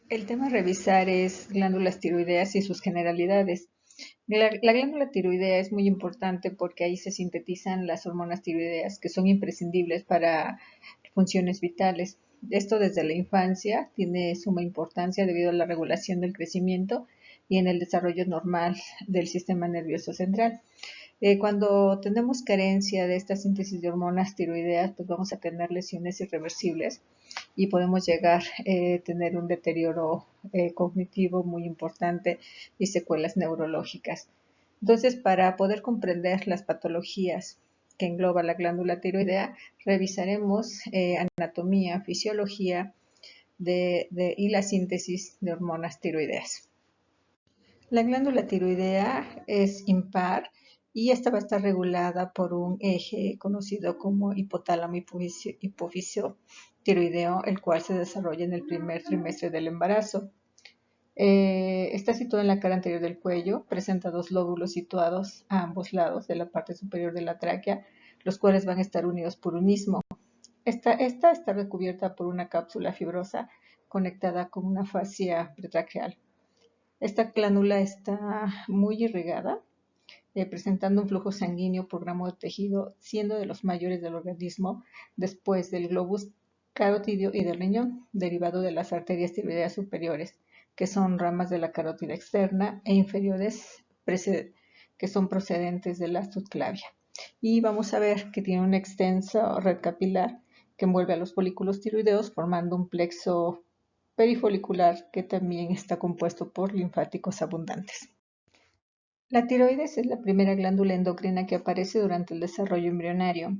El tema a revisar es glándulas tiroideas y sus generalidades. La glándula tiroidea es muy importante porque ahí se sintetizan las hormonas tiroideas que son imprescindibles para funciones vitales. Esto desde la infancia tiene suma importancia debido a la regulación del crecimiento y en el desarrollo normal del sistema nervioso central. Cuando tenemos carencia de esta síntesis de hormonas tiroideas, pues vamos a tener lesiones irreversibles y podemos llegar a tener un deterioro cognitivo muy importante y secuelas neurológicas. Entonces, para poder comprender las patologías que engloba la glándula tiroidea, revisaremos anatomía, fisiología y la síntesis de hormonas tiroideas. La glándula tiroidea es impar y esta va a estar regulada por un eje conocido como hipotálamo hipófisis tiroideo, el cual se desarrolla en el primer trimestre del embarazo. Está situado en la cara anterior del cuello, presenta dos lóbulos situados a ambos lados de la parte superior de la tráquea, los cuales van a estar unidos por un istmo. Esta está recubierta por una cápsula fibrosa conectada con una fascia pretraqueal. Esta glándula está muy irrigada, presentando un flujo sanguíneo por gramo de tejido, siendo de los mayores del organismo después del globus carotidio y del riñón, derivado de las arterias tiroideas superiores, que son ramas de la carótida externa, e inferiores, que son procedentes de la subclavia. Y vamos a ver que tiene una extensa red capilar que envuelve a los folículos tiroideos formando un plexo perifolicular que también está compuesto por linfáticos abundantes. La tiroides es la primera glándula endocrina que aparece durante el desarrollo embrionario.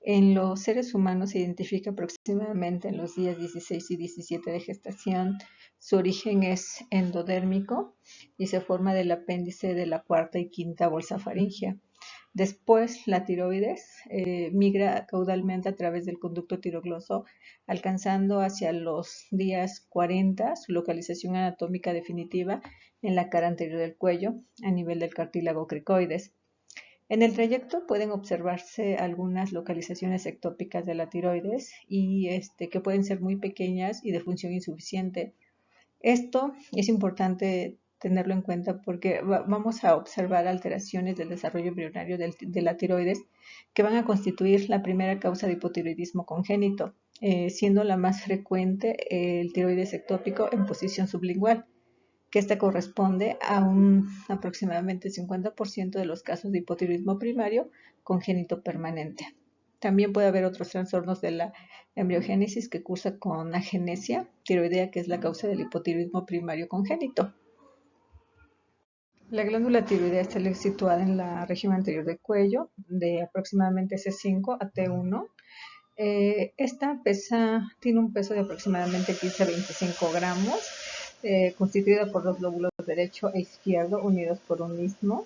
En los seres humanos se identifica aproximadamente en los días 16 y 17 de gestación. Su origen es endodérmico y se forma del apéndice de la cuarta y quinta bolsa faríngea. Después, la tiroides migra caudalmente a través del conducto tirogloso, alcanzando hacia los días 40 su localización anatómica definitiva en la cara anterior del cuello, a nivel del cartílago cricoides. En el trayecto pueden observarse algunas localizaciones ectópicas de la tiroides y que pueden ser muy pequeñas y de función insuficiente. Esto es importante tenerlo en cuenta porque vamos a observar alteraciones del desarrollo embrionario de la tiroides que van a constituir la primera causa de hipotiroidismo congénito, siendo la más frecuente el tiroides ectópico en posición sublingual, que esta corresponde a un aproximadamente 50% de los casos de hipotiroidismo primario congénito permanente. También puede haber otros trastornos de la embriogénesis que cursa con agenesia tiroidea, que es la causa del hipotiroidismo primario congénito. La glándula tiroidea está situada en la región anterior del cuello, de aproximadamente C5 a T1. Esta tiene un peso de aproximadamente 15 a 25 gramos, constituida por los lóbulos derecho e izquierdo unidos por un istmo.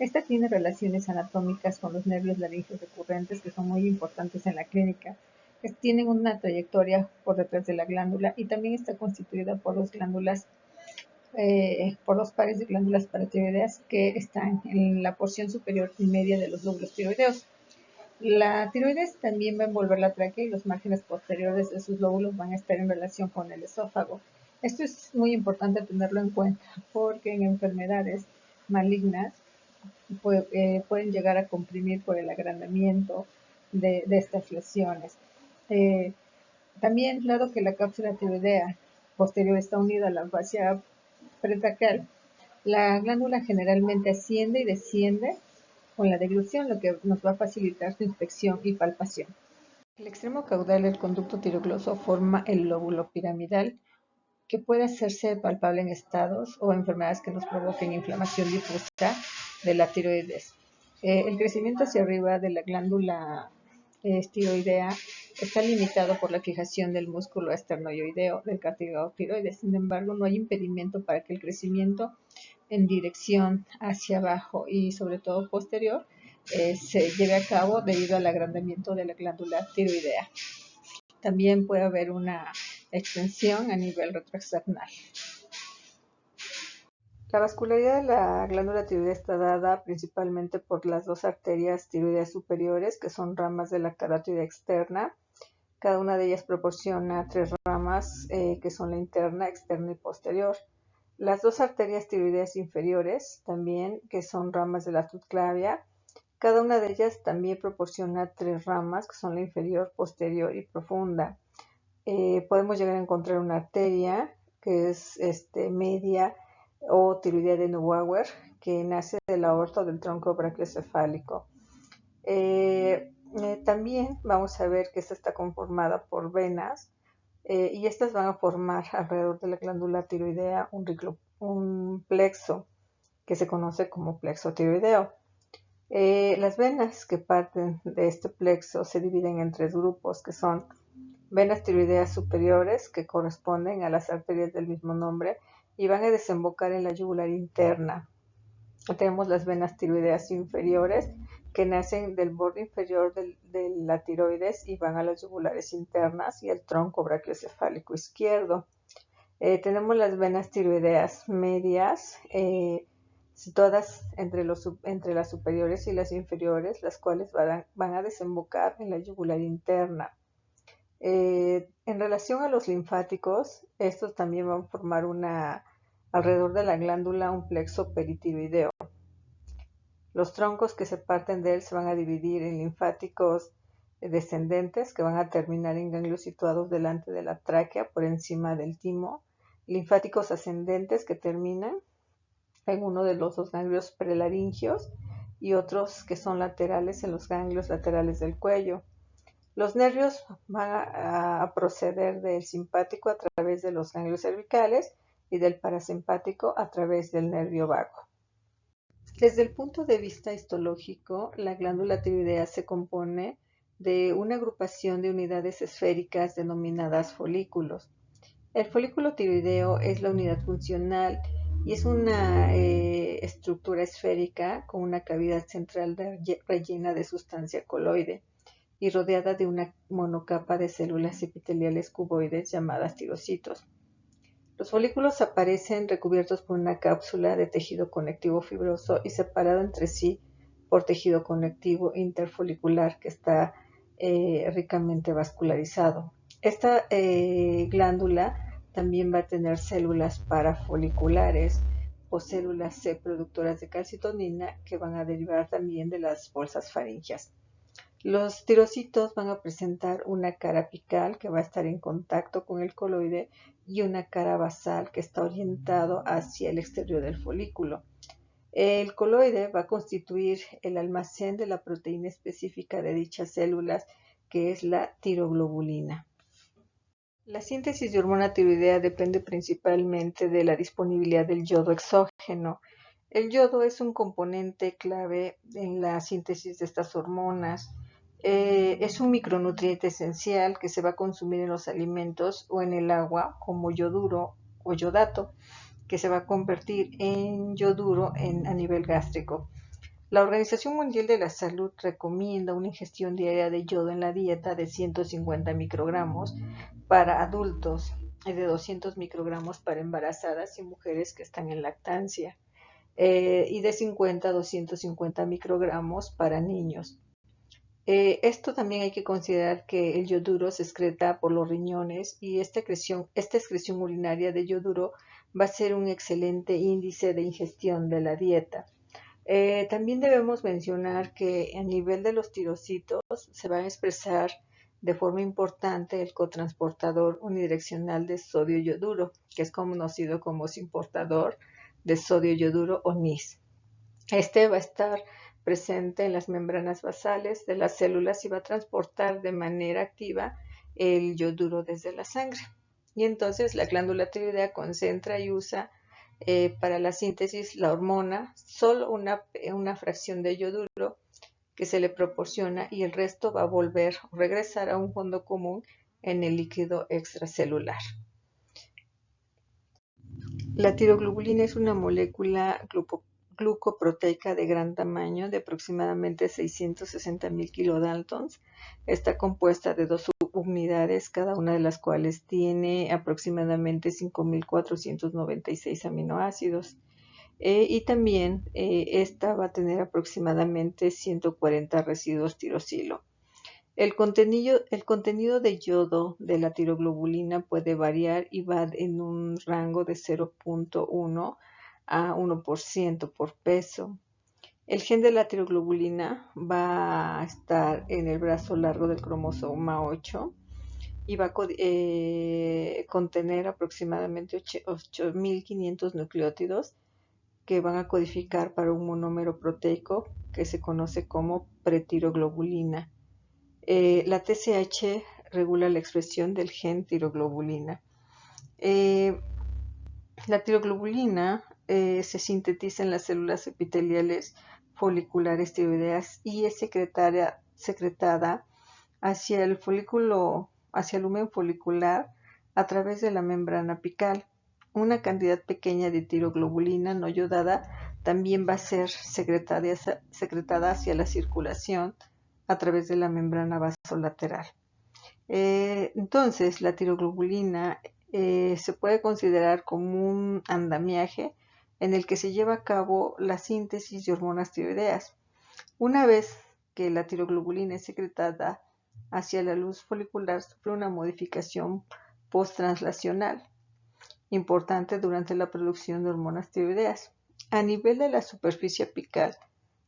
Esta tiene relaciones anatómicas con los nervios laringeos recurrentes que son muy importantes en la clínica. Tienen una trayectoria por detrás de la glándula y también está constituida por por dos pares de glándulas paratiroideas que están en la porción superior y media de los lóbulos tiroideos. La tiroides también va a envolver la tráquea y los márgenes posteriores de sus lóbulos van a estar en relación con el esófago. Esto es muy importante tenerlo en cuenta porque en enfermedades malignas pueden llegar a comprimir por el agrandamiento de estas lesiones. Eh, También, dado que la cápsula tiroidea posterior está unida a la fascia pretraqueal, la glándula generalmente asciende y desciende con la deglución, lo que nos va a facilitar su inspección y palpación. El extremo caudal del conducto tirogloso forma el lóbulo piramidal, que puede hacerse palpable en estados o enfermedades que nos provoquen inflamación difusa de la tiroides. El crecimiento hacia arriba de la glándula tiroidea está limitado por la fijación del músculo esternoioideo del cartílago tiroides. Sin embargo, no hay impedimento para que el crecimiento en dirección hacia abajo y sobre todo posterior se lleve a cabo debido al agrandamiento de la glándula tiroidea. También puede haber una extensión a nivel retroesternal. La vascularidad de la glándula tiroidea está dada principalmente por las dos arterias tiroideas superiores, que son ramas de la carótida externa, Cada una de ellas proporciona 3 ramas que son la interna, externa y posterior. Las 2 arterias tiroideas inferiores también, que son ramas de la subclavia, cada una de ellas también proporciona 3 ramas, que son la inferior, posterior y profunda. Podemos llegar a encontrar una arteria que es media o tiroidea de Neubauer, que nace del aorta o del tronco brachiocefálico. También vamos a ver que esta está conformada por venas y estas van a formar alrededor de la glándula tiroidea un plexo que se conoce como plexo tiroideo. Las venas que parten de este plexo se dividen en 3 grupos, que son venas tiroideas superiores, que corresponden a las arterias del mismo nombre y van a desembocar en la yugular interna. Tenemos las venas tiroideas inferiores, que nacen del borde inferior de la tiroides y van a las yugulares internas y al tronco brachiocefálico izquierdo. Tenemos las venas tiroideas medias, situadas entre las superiores y las inferiores, las cuales van a desembocar en la yugular interna. En relación a los linfáticos, estos también van a formar alrededor de la glándula un plexo peritiroideo. Los troncos que se parten de él se van a dividir en linfáticos descendentes, que van a terminar en ganglios situados delante de la tráquea por encima del timo, linfáticos ascendentes que terminan en uno de los 2 ganglios prelaringios y otros que son laterales en los ganglios laterales del cuello. Los nervios van a proceder del simpático a través de los ganglios cervicales y del parasimpático a través del nervio vago. Desde el punto de vista histológico, la glándula tiroidea se compone de una agrupación de unidades esféricas denominadas folículos. El folículo tiroideo es la unidad funcional y es una estructura esférica con una cavidad central rellena de sustancia coloide y rodeada de una monocapa de células epiteliales cuboides llamadas tirocitos. Los folículos aparecen recubiertos por una cápsula de tejido conectivo fibroso y separado entre sí por tejido conectivo interfolicular que está ricamente vascularizado. Esta glándula también va a tener células parafoliculares o células C productoras de calcitonina que van a derivar también de las bolsas faríngeas. Los tirocitos van a presentar una cara apical que va a estar en contacto con el coloide y una cara basal que está orientado hacia el exterior del folículo. El coloide va a constituir el almacén de la proteína específica de dichas células, que es la tiroglobulina. La síntesis de hormona tiroidea depende principalmente de la disponibilidad del yodo exógeno. El yodo es un componente clave en la síntesis de estas hormonas. Es un micronutriente esencial que se va a consumir en los alimentos o en el agua como yoduro o yodato, que se va a convertir en yoduro a nivel gástrico. La Organización Mundial de la Salud recomienda una ingestión diaria de yodo en la dieta de 150 microgramos para adultos y de 200 microgramos para embarazadas y mujeres que están en lactancia, y de 50 a 250 microgramos para niños. Esto también hay que considerar que el yoduro se excreta por los riñones y esta excreción urinaria de yoduro va a ser un excelente índice de ingestión de la dieta. También debemos mencionar que a nivel de los tirocitos se va a expresar de forma importante el cotransportador unidireccional de sodio-yoduro, que es conocido como simportador de sodio-yoduro o NIS. Este va a estar presente en las membranas basales de las células y va a transportar de manera activa el yoduro desde la sangre. Y entonces la glándula tiroidea concentra y usa para la síntesis la hormona, solo una fracción de yoduro que se le proporciona y el resto va a regresar a un fondo común en el líquido extracelular. La tiroglobulina es una molécula glucoproteica de gran tamaño, de aproximadamente 660.000 kilodaltons. Está compuesta de 2 subunidades, cada una de las cuales tiene aproximadamente 5.496 aminoácidos. Y también esta va a tener aproximadamente 140 residuos tirosilo. El contenido de yodo de la tiroglobulina puede variar y va en un rango de 0,1 a 1% por peso. El gen de la tiroglobulina va a estar en el brazo largo del cromosoma 8 y va a contener aproximadamente 8.500 nucleótidos que van a codificar para un monómero proteico que se conoce como pretiroglobulina. La TSH regula la expresión del gen tiroglobulina. La tiroglobulina se sintetiza en las células epiteliales foliculares tiroideas y es secretada hacia el folículo, hacia el lumen folicular a través de la membrana apical. Una cantidad pequeña de tiroglobulina no yodada también va a ser secretada hacia la circulación a través de la membrana vasolateral. Entonces, la tiroglobulina se puede considerar como un andamiaje en el que se lleva a cabo la síntesis de hormonas tiroideas. Una vez que la tiroglobulina es secretada hacia la luz folicular, sufre una modificación posttranslacional importante durante la producción de hormonas tiroideas. A nivel de la superficie apical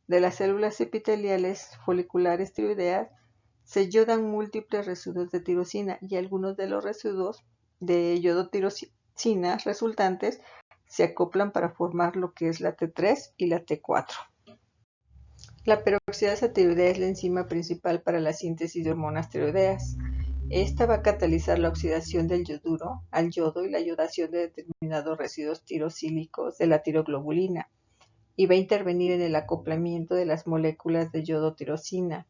de las células epiteliales foliculares tiroideas, se yodan múltiples residuos de tirosina y algunos de los residuos de yodotirosina resultantes se acoplan para formar lo que es la T3 y la T4. La peroxidasa tiroidea es la enzima principal para la síntesis de hormonas tiroideas. Esta va a catalizar la oxidación del yoduro al yodo y la yodación de determinados residuos tirosílicos de la tiroglobulina y va a intervenir en el acoplamiento de las moléculas de yodotirosina,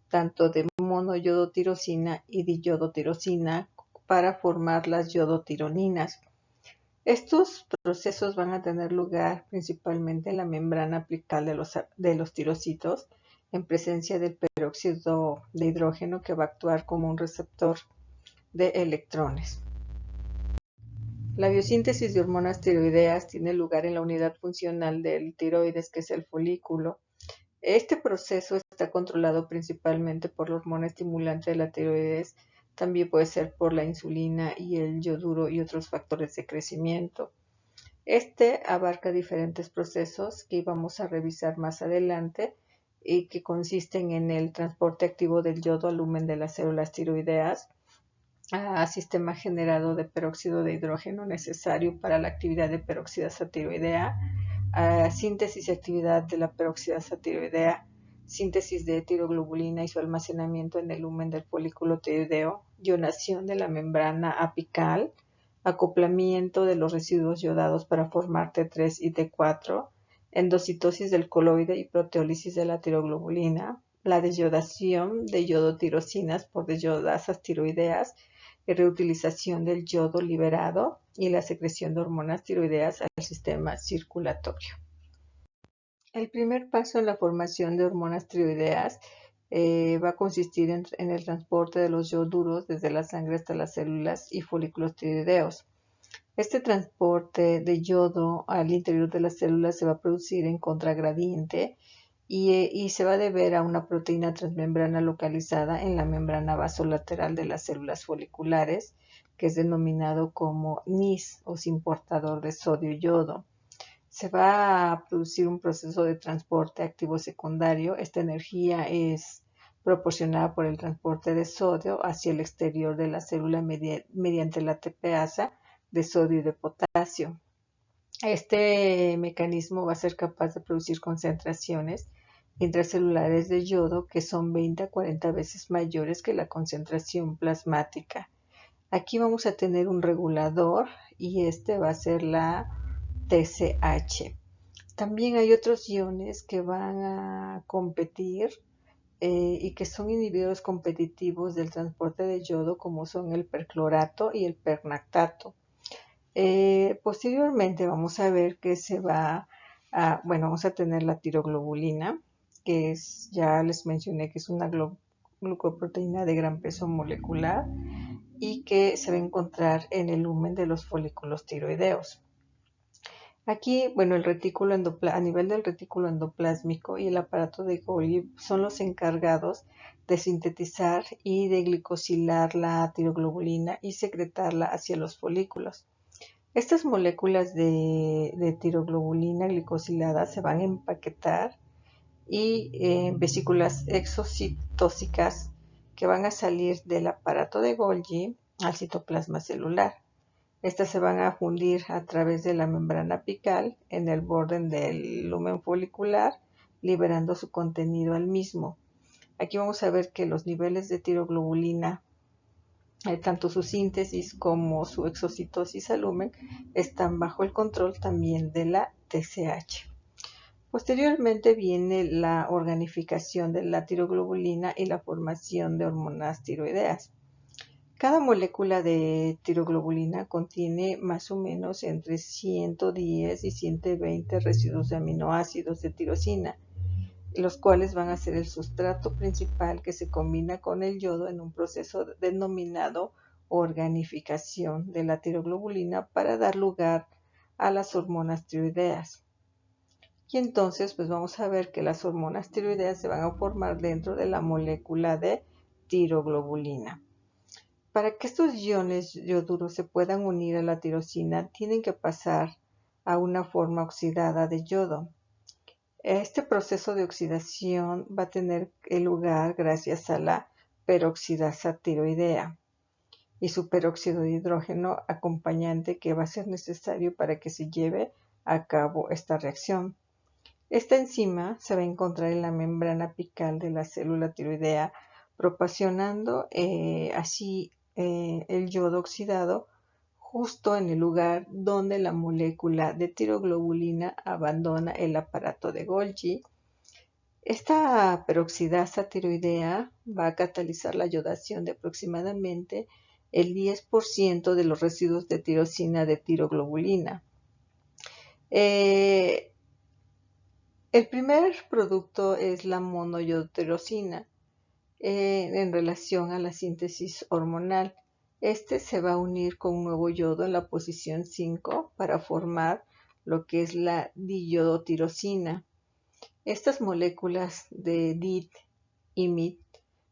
tanto de monoyodotirosina y diyodotirosina, para formar las yodotironinas. Estos procesos van a tener lugar principalmente en la membrana apical de los tirocitos, en presencia del peróxido de hidrógeno que va a actuar como un receptor de electrones. La biosíntesis de hormonas tiroideas tiene lugar en la unidad funcional del tiroides, que es el folículo. Este proceso está controlado principalmente por la hormona estimulante de la tiroides, también puede ser por la insulina y el yoduro y otros factores de crecimiento. Este abarca diferentes procesos que vamos a revisar más adelante y que consisten en el transporte activo del yodo al lumen de las células tiroideas, a sistema generado de peróxido de hidrógeno necesario para la actividad de peroxidasa tiroidea, síntesis y actividad de la peroxidasa tiroidea, síntesis de tiroglobulina y su almacenamiento en el lumen del folículo tiroideo, ionación de la membrana apical, acoplamiento de los residuos yodados para formar T3 y T4, endocitosis del coloide y proteólisis de la tiroglobulina, la deyodación de yodotirosinas por deyodasas tiroideas y reutilización del yodo liberado y la secreción de hormonas tiroideas al sistema circulatorio. El primer paso en la formación de hormonas tiroideas va a consistir en el transporte de los yoduros desde la sangre hasta las células y folículos tiroideos. Este transporte de yodo al interior de las células se va a producir en contragradiente y se va a deber a una proteína transmembrana localizada en la membrana vasolateral de las células foliculares, que es denominado como NIS o sin portador de sodio-yodo. Se va a producir un proceso de transporte activo secundario. Esta energía es proporcionada por el transporte de sodio hacia el exterior de la célula mediante la ATPasa de sodio y de potasio. Este mecanismo va a ser capaz de producir concentraciones intracelulares de yodo que son 20 a 40 veces mayores que la concentración plasmática. Aquí vamos a tener un regulador y este va a ser la TSH. También hay otros iones que van a competir y que son inhibidores competitivos del transporte de yodo, como son el perclorato y el pernactato. Posteriormente vamos a ver que vamos a tener la tiroglobulina, que ya les mencioné que es una glucoproteína de gran peso molecular y que se va a encontrar en el lumen de los folículos tiroideos. Aquí, bueno, a nivel del retículo endoplásmico y el aparato de Golgi son los encargados de sintetizar y de glicosilar la tiroglobulina y secretarla hacia los folículos. Estas moléculas de tiroglobulina glicosilada se van a empaquetar y vesículas exocitóxicas que van a salir del aparato de Golgi al citoplasma celular. Estas se van a fundir a través de la membrana apical en el borde del lumen folicular, liberando su contenido al mismo. Aquí vamos a ver que los niveles de tiroglobulina, tanto su síntesis como su exocitosis al lumen, están bajo el control también de la TSH. Posteriormente viene la organificación de la tiroglobulina y la formación de hormonas tiroideas. Cada molécula de tiroglobulina contiene más o menos entre 110 y 120 residuos de aminoácidos de tirosina, los cuales van a ser el sustrato principal que se combina con el yodo en un proceso denominado organificación de la tiroglobulina para dar lugar a las hormonas tiroideas. Y entonces pues vamos a ver que las hormonas tiroideas se van a formar dentro de la molécula de tiroglobulina. Para que estos iones yoduros se puedan unir a la tirosina, tienen que pasar a una forma oxidada de yodo. Este proceso de oxidación va a tener lugar gracias a la peroxidasa tiroidea y su peróxido de hidrógeno acompañante que va a ser necesario para que se lleve a cabo esta reacción. Esta enzima se va a encontrar en la membrana apical de la célula tiroidea, proporcionando así el yodo oxidado justo en el lugar donde la molécula de tiroglobulina abandona el aparato de Golgi. Esta peroxidasa tiroidea va a catalizar la yodación de aproximadamente el 10% de los residuos de tirosina de tiroglobulina. El primer producto es la monoyodotirosina en relación a la síntesis hormonal. Este se va a unir con un nuevo yodo en la posición 5 para formar lo que es la diyodotirosina. Estas moléculas de DIT y MIT,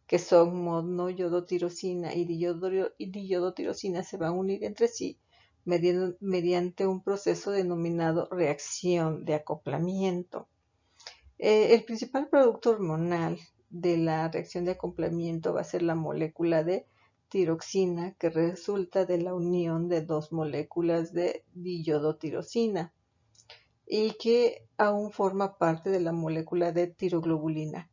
que son monoyodotirosina y diyodotirosina, se van a unir entre sí mediante un proceso denominado reacción de acoplamiento. El principal producto hormonal de la reacción de acoplamiento va a ser la molécula de tiroxina, que resulta de la unión de dos moléculas de diyodotirosina y que aún forma parte de la molécula de tiroglobulina.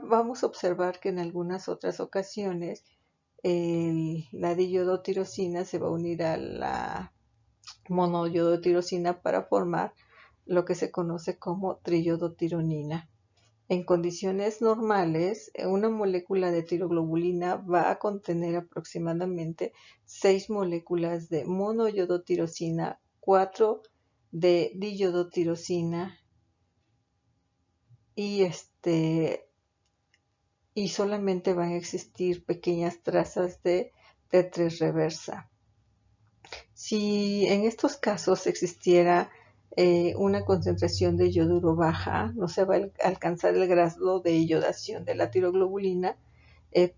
Vamos a observar que en algunas otras ocasiones la diyodotirosina se va a unir a la monoyodotirosina para formar lo que se conoce como triyodotironina. En condiciones normales, una molécula de tiroglobulina va a contener aproximadamente 6 moléculas de monoyodotirosina, 4 de diyodotirosina y solamente van a existir pequeñas trazas de T3 reversa. Si en estos casos existiera una concentración de yoduro baja, no se va a alcanzar el grado de iodación de la tiroglobulina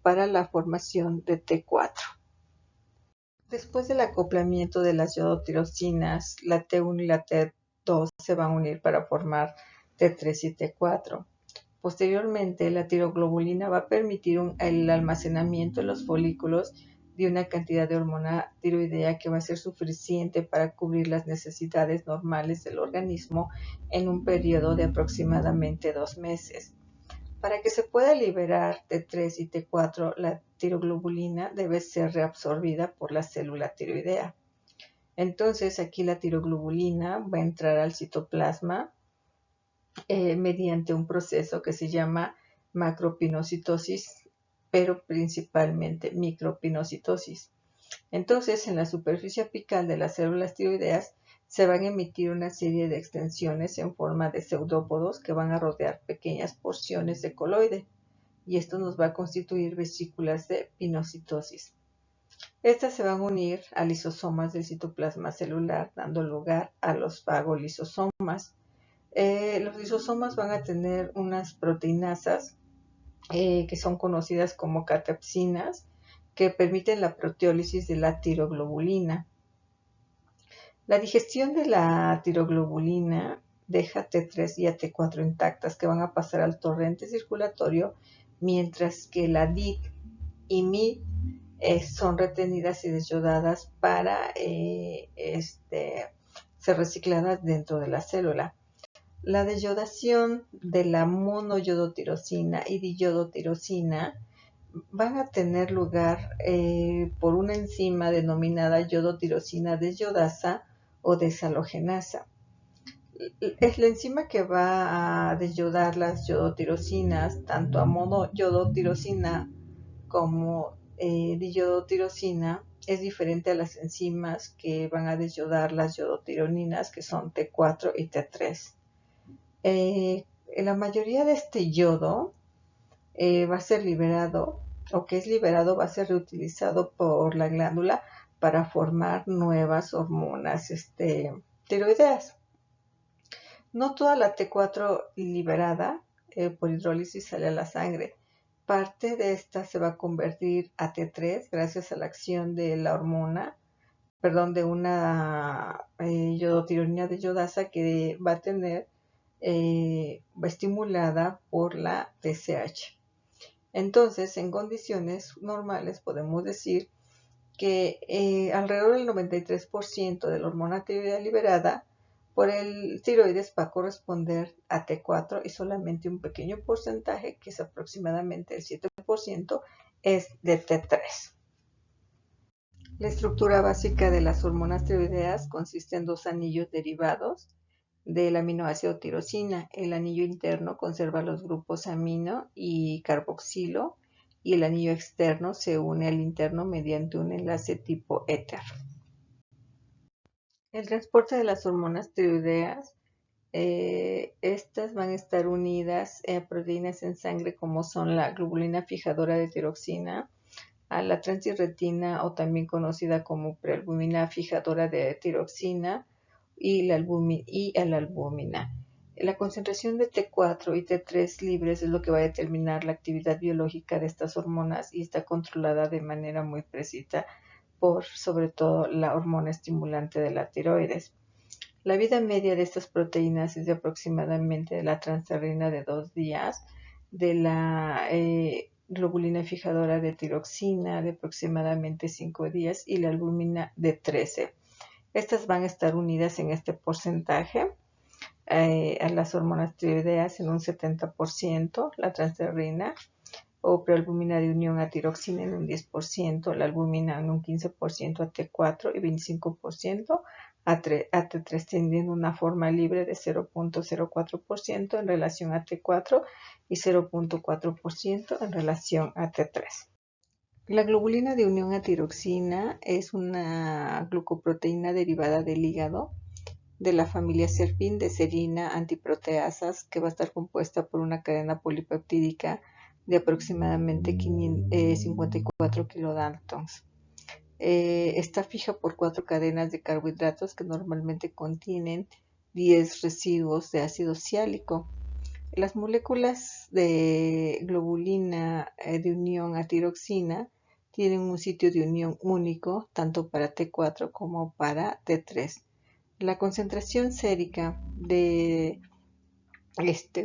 para la formación de T4. Después del acoplamiento de las yodotirosinas, la T1 y la T2 se van a unir para formar T3 y T4. Posteriormente, la tiroglobulina va a permitir el almacenamiento en los folículos de una cantidad de hormona tiroidea que va a ser suficiente para cubrir las necesidades normales del organismo en un periodo de aproximadamente 2 meses. Para que se pueda liberar T3 y T4, la tiroglobulina debe ser reabsorbida por la célula tiroidea. Entonces, aquí la tiroglobulina va a entrar al citoplasma mediante un proceso que se llama macropinocitosis, pero principalmente micropinocitosis. Entonces, en la superficie apical de las células tiroideas se van a emitir una serie de extensiones en forma de pseudópodos que van a rodear pequeñas porciones de coloide, y esto nos va a constituir vesículas de pinocitosis. Estas se van a unir a lisosomas del citoplasma celular, dando lugar a los fagolisosomas. Los lisosomas van a tener unas proteinasas que son conocidas como catepsinas, que permiten la proteólisis de la tiroglobulina. La digestión de la tiroglobulina deja T3 y a T4 intactas, que van a pasar al torrente circulatorio, mientras que la DIT y MIT son retenidas y desyodadas para ser recicladas dentro de la célula. La deyodación de la monoyodotirosina y diyodotirosina van a tener lugar por una enzima denominada yodotirosina desyodasa o deshalogenasa. Es la enzima que va a desyodar las yodotirosinas, tanto a monoyodotirosina como diyodotirosina, es diferente a las enzimas que van a desyodar las yodotironinas, que son T4 y T3. La mayoría de este yodo va a ser liberado, o que es liberado va a ser reutilizado por la glándula para formar nuevas hormonas tiroideas. No toda la T4 liberada por hidrólisis sale a la sangre. Parte de esta se va a convertir a T3 gracias a la acción de la hormona, de una yodotironina de yodasa que va a tener estimulada por la TSH. Entonces, en condiciones normales podemos decir que alrededor del 93% de la hormona tiroidea liberada por el tiroides va a corresponder a T4 y solamente un pequeño porcentaje, que es aproximadamente el 7%, es de T3. La estructura básica de las hormonas tiroideas consiste en dos anillos derivados del aminoácido tirosina. El anillo interno conserva los grupos amino y carboxilo, y el anillo externo se une al interno mediante un enlace tipo éter. El transporte de las hormonas tiroideas, estas van a estar unidas a proteínas en sangre como son la globulina fijadora de tiroxina, a la transirretina, o también conocida como prealbumina fijadora de tiroxina, y a la albúmina. La concentración de T4 y T3 libres es lo que va a determinar la actividad biológica de estas hormonas, y está controlada de manera muy precisa por, sobre todo, la hormona estimulante de la tiroides. La vida media de estas proteínas es de aproximadamente la transferrina de 2 días, de la globulina fijadora de tiroxina de aproximadamente 5 días y la albúmina de 13. Estas van a estar unidas en este porcentaje a las hormonas tiroideas en un 70%, la transferrina o prealbúmina de unión a tiroxina en un 10%, la albúmina en un 15% a T4 y 25% a T3, teniendo una forma libre de 0.04% en relación a T4 y 0.4% en relación a T3. La globulina de unión a tiroxina es una glucoproteína derivada del hígado de la familia Serpin de serina antiproteasas, que va a estar compuesta por una cadena polipeptídica de aproximadamente 54 kilodaltons. Está fija por 4 cadenas de carbohidratos que normalmente contienen 10 residuos de ácido siálico. Las moléculas de globulina de unión a tiroxina tienen un sitio de unión único tanto para T4 como para T3. La concentración sérica de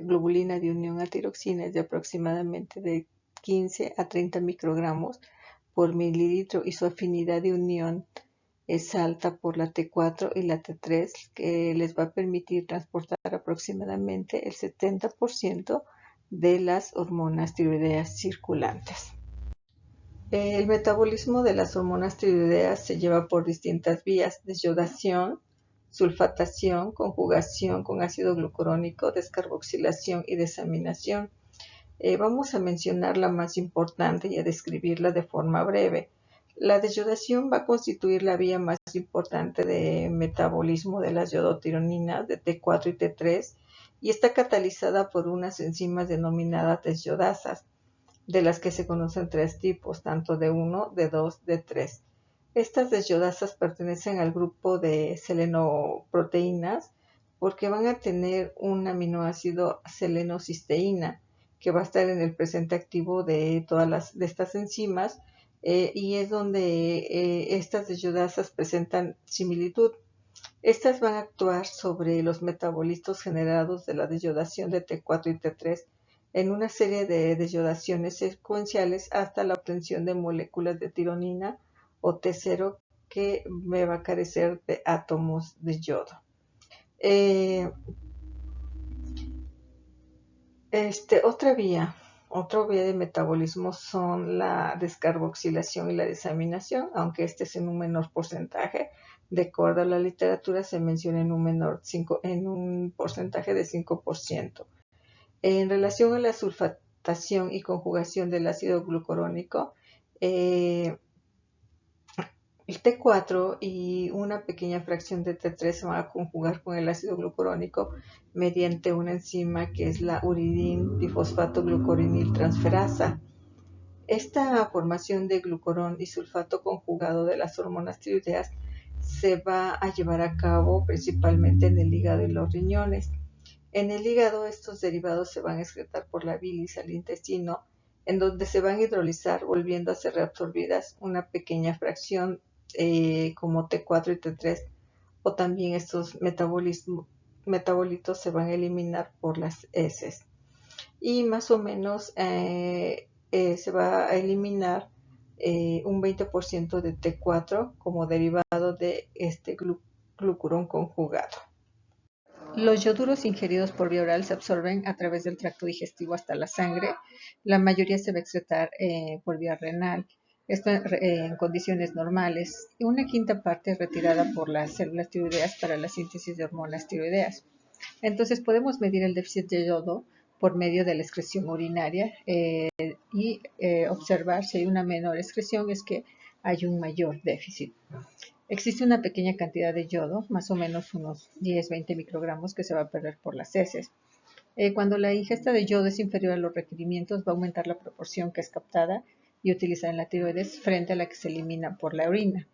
globulina de unión a tiroxina es de aproximadamente de 15 a 30 microgramos por mililitro, y su afinidad de unión es alta por la T4 y la T3, que les va a permitir transportar aproximadamente el 70% de las hormonas tiroideas circulantes. El metabolismo de las hormonas tiroideas se lleva por distintas vías: desyodación, sulfatación, conjugación con ácido glucurónico, descarboxilación y desaminación. Vamos a mencionar la más importante y a describirla de forma breve. La desyodación va a constituir la vía más importante de metabolismo de las yodotironinas de T4 y T3, y está catalizada por unas enzimas denominadas desyodasas. de las que se conocen tres tipos, tanto D1, D2, D3. Estas desyodasas pertenecen al grupo de selenoproteínas porque van a tener un aminoácido selenocisteína que va a estar en el presente activo de todas estas enzimas, y es donde estas desyodasas presentan similitud. Estas van a actuar sobre los metabolitos generados de la deyodación de T4 y T3 en una serie de deyodaciones secuenciales hasta la obtención de moléculas de tironina o T0 que me va a carecer de átomos de yodo. Otra vía de metabolismo son la descarboxilación y la desaminación, aunque este es en un menor porcentaje. De acuerdo a la literatura, se menciona en un porcentaje de 5%. En relación a la sulfatación y conjugación del ácido glucurónico, el T4 y una pequeña fracción de T3 se van a conjugar con el ácido glucurónico mediante una enzima que es la uridin difosfato glucoronil transferasa. Esta formación de glucorón y sulfato conjugado de las hormonas tiroideas se va a llevar a cabo principalmente en el hígado y los riñones. En el hígado, estos derivados se van a excretar por la bilis al intestino, en donde se van a hidrolizar, volviendo a ser reabsorbidas una pequeña fracción como T4 y T3, o también estos metabolitos se van a eliminar por las heces. Y más o menos se va a eliminar un 20% de T4 como derivado de este glucurón conjugado. Los ioduros ingeridos por vía oral se absorben a través del tracto digestivo hasta la sangre. La mayoría se va a excretar por vía renal. Esto en condiciones normales. Y una quinta parte es retirada por las células tiroideas para la síntesis de hormonas tiroideas. Entonces podemos medir el déficit de yodo por medio de la excreción urinaria y observar si hay una menor excreción es que hay un mayor déficit. Existe una pequeña cantidad de yodo, más o menos unos 10-20 microgramos, que se va a perder por las heces. Cuando la ingesta de yodo es inferior a los requerimientos, va a aumentar la proporción que es captada y utilizada en la tiroides frente a la que se elimina por la orina.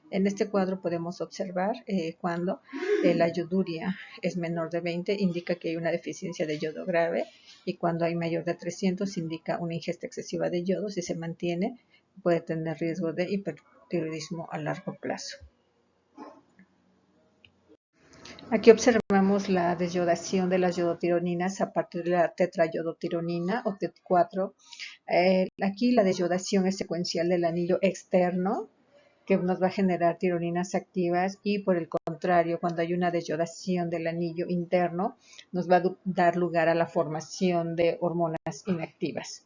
En este cuadro podemos observar cuando la yoduria es menor de 20, indica que hay una deficiencia de yodo grave, y cuando hay mayor de 300 indica una ingesta excesiva de yodo. Si se mantiene, puede tener riesgo de hipertiroidismo a largo plazo. Aquí observamos la desyodación de las yodotironinas a partir de la tetrayodotironina o T4. Aquí la desyodación es secuencial del anillo externo, que nos va a generar tironinas activas, y por el contrario, cuando hay una desyodación del anillo interno, nos va a dar lugar a la formación de hormonas inactivas.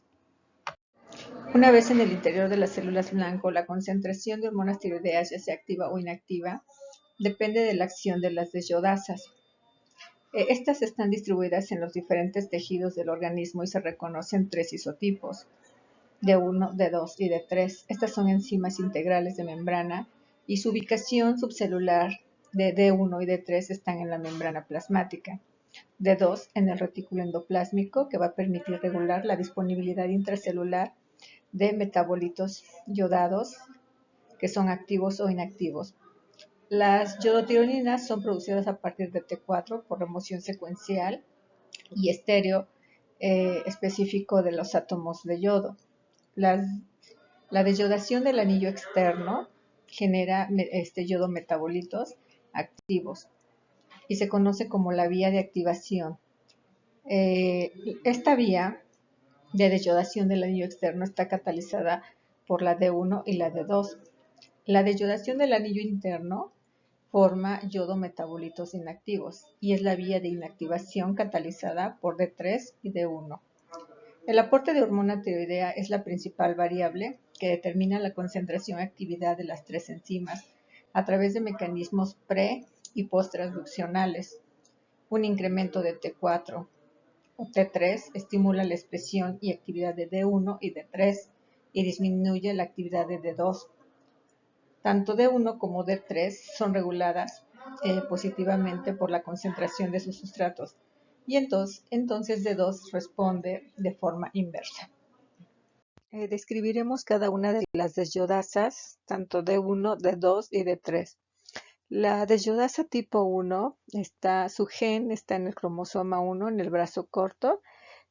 Una vez en el interior de las células blanco, la concentración de hormonas tiroideas, ya sea activa o inactiva, depende de la acción de las desyodasas. Estas están distribuidas en los diferentes tejidos del organismo y se reconocen tres isotipos: D1, D2 y D3. Estas son enzimas integrales de membrana, y su ubicación subcelular de D1 y D3 están en la membrana plasmática. D2 en el retículo endoplásmico, que va a permitir regular la disponibilidad intracelular de metabolitos yodados que son activos o inactivos. Las yodotironinas son producidas a partir de T4 por remoción secuencial y estéreo específico de los átomos de yodo. La deyodación del anillo externo genera yodo metabolitos activos y se conoce como la vía de activación. Esta vía de deyodación del anillo externo está catalizada por la D1 y la D2. La deyodación del anillo interno forma yodo metabolitos inactivos y es la vía de inactivación catalizada por D3 y D1. El aporte de hormona tiroidea es la principal variable que determina la concentración y actividad de las tres enzimas a través de mecanismos pre- y posttransduccionales. Un incremento de T4 o T3 estimula la expresión y actividad de D1 y D3 y disminuye la actividad de D2. Tanto D1 como D3 son reguladas positivamente por la concentración de sus sustratos, y entonces D2 responde de forma inversa. Describiremos cada una de las desyodasas, tanto D1, D2 y D3. La desyodasa tipo 1 su gen está en el cromosoma 1, en el brazo corto,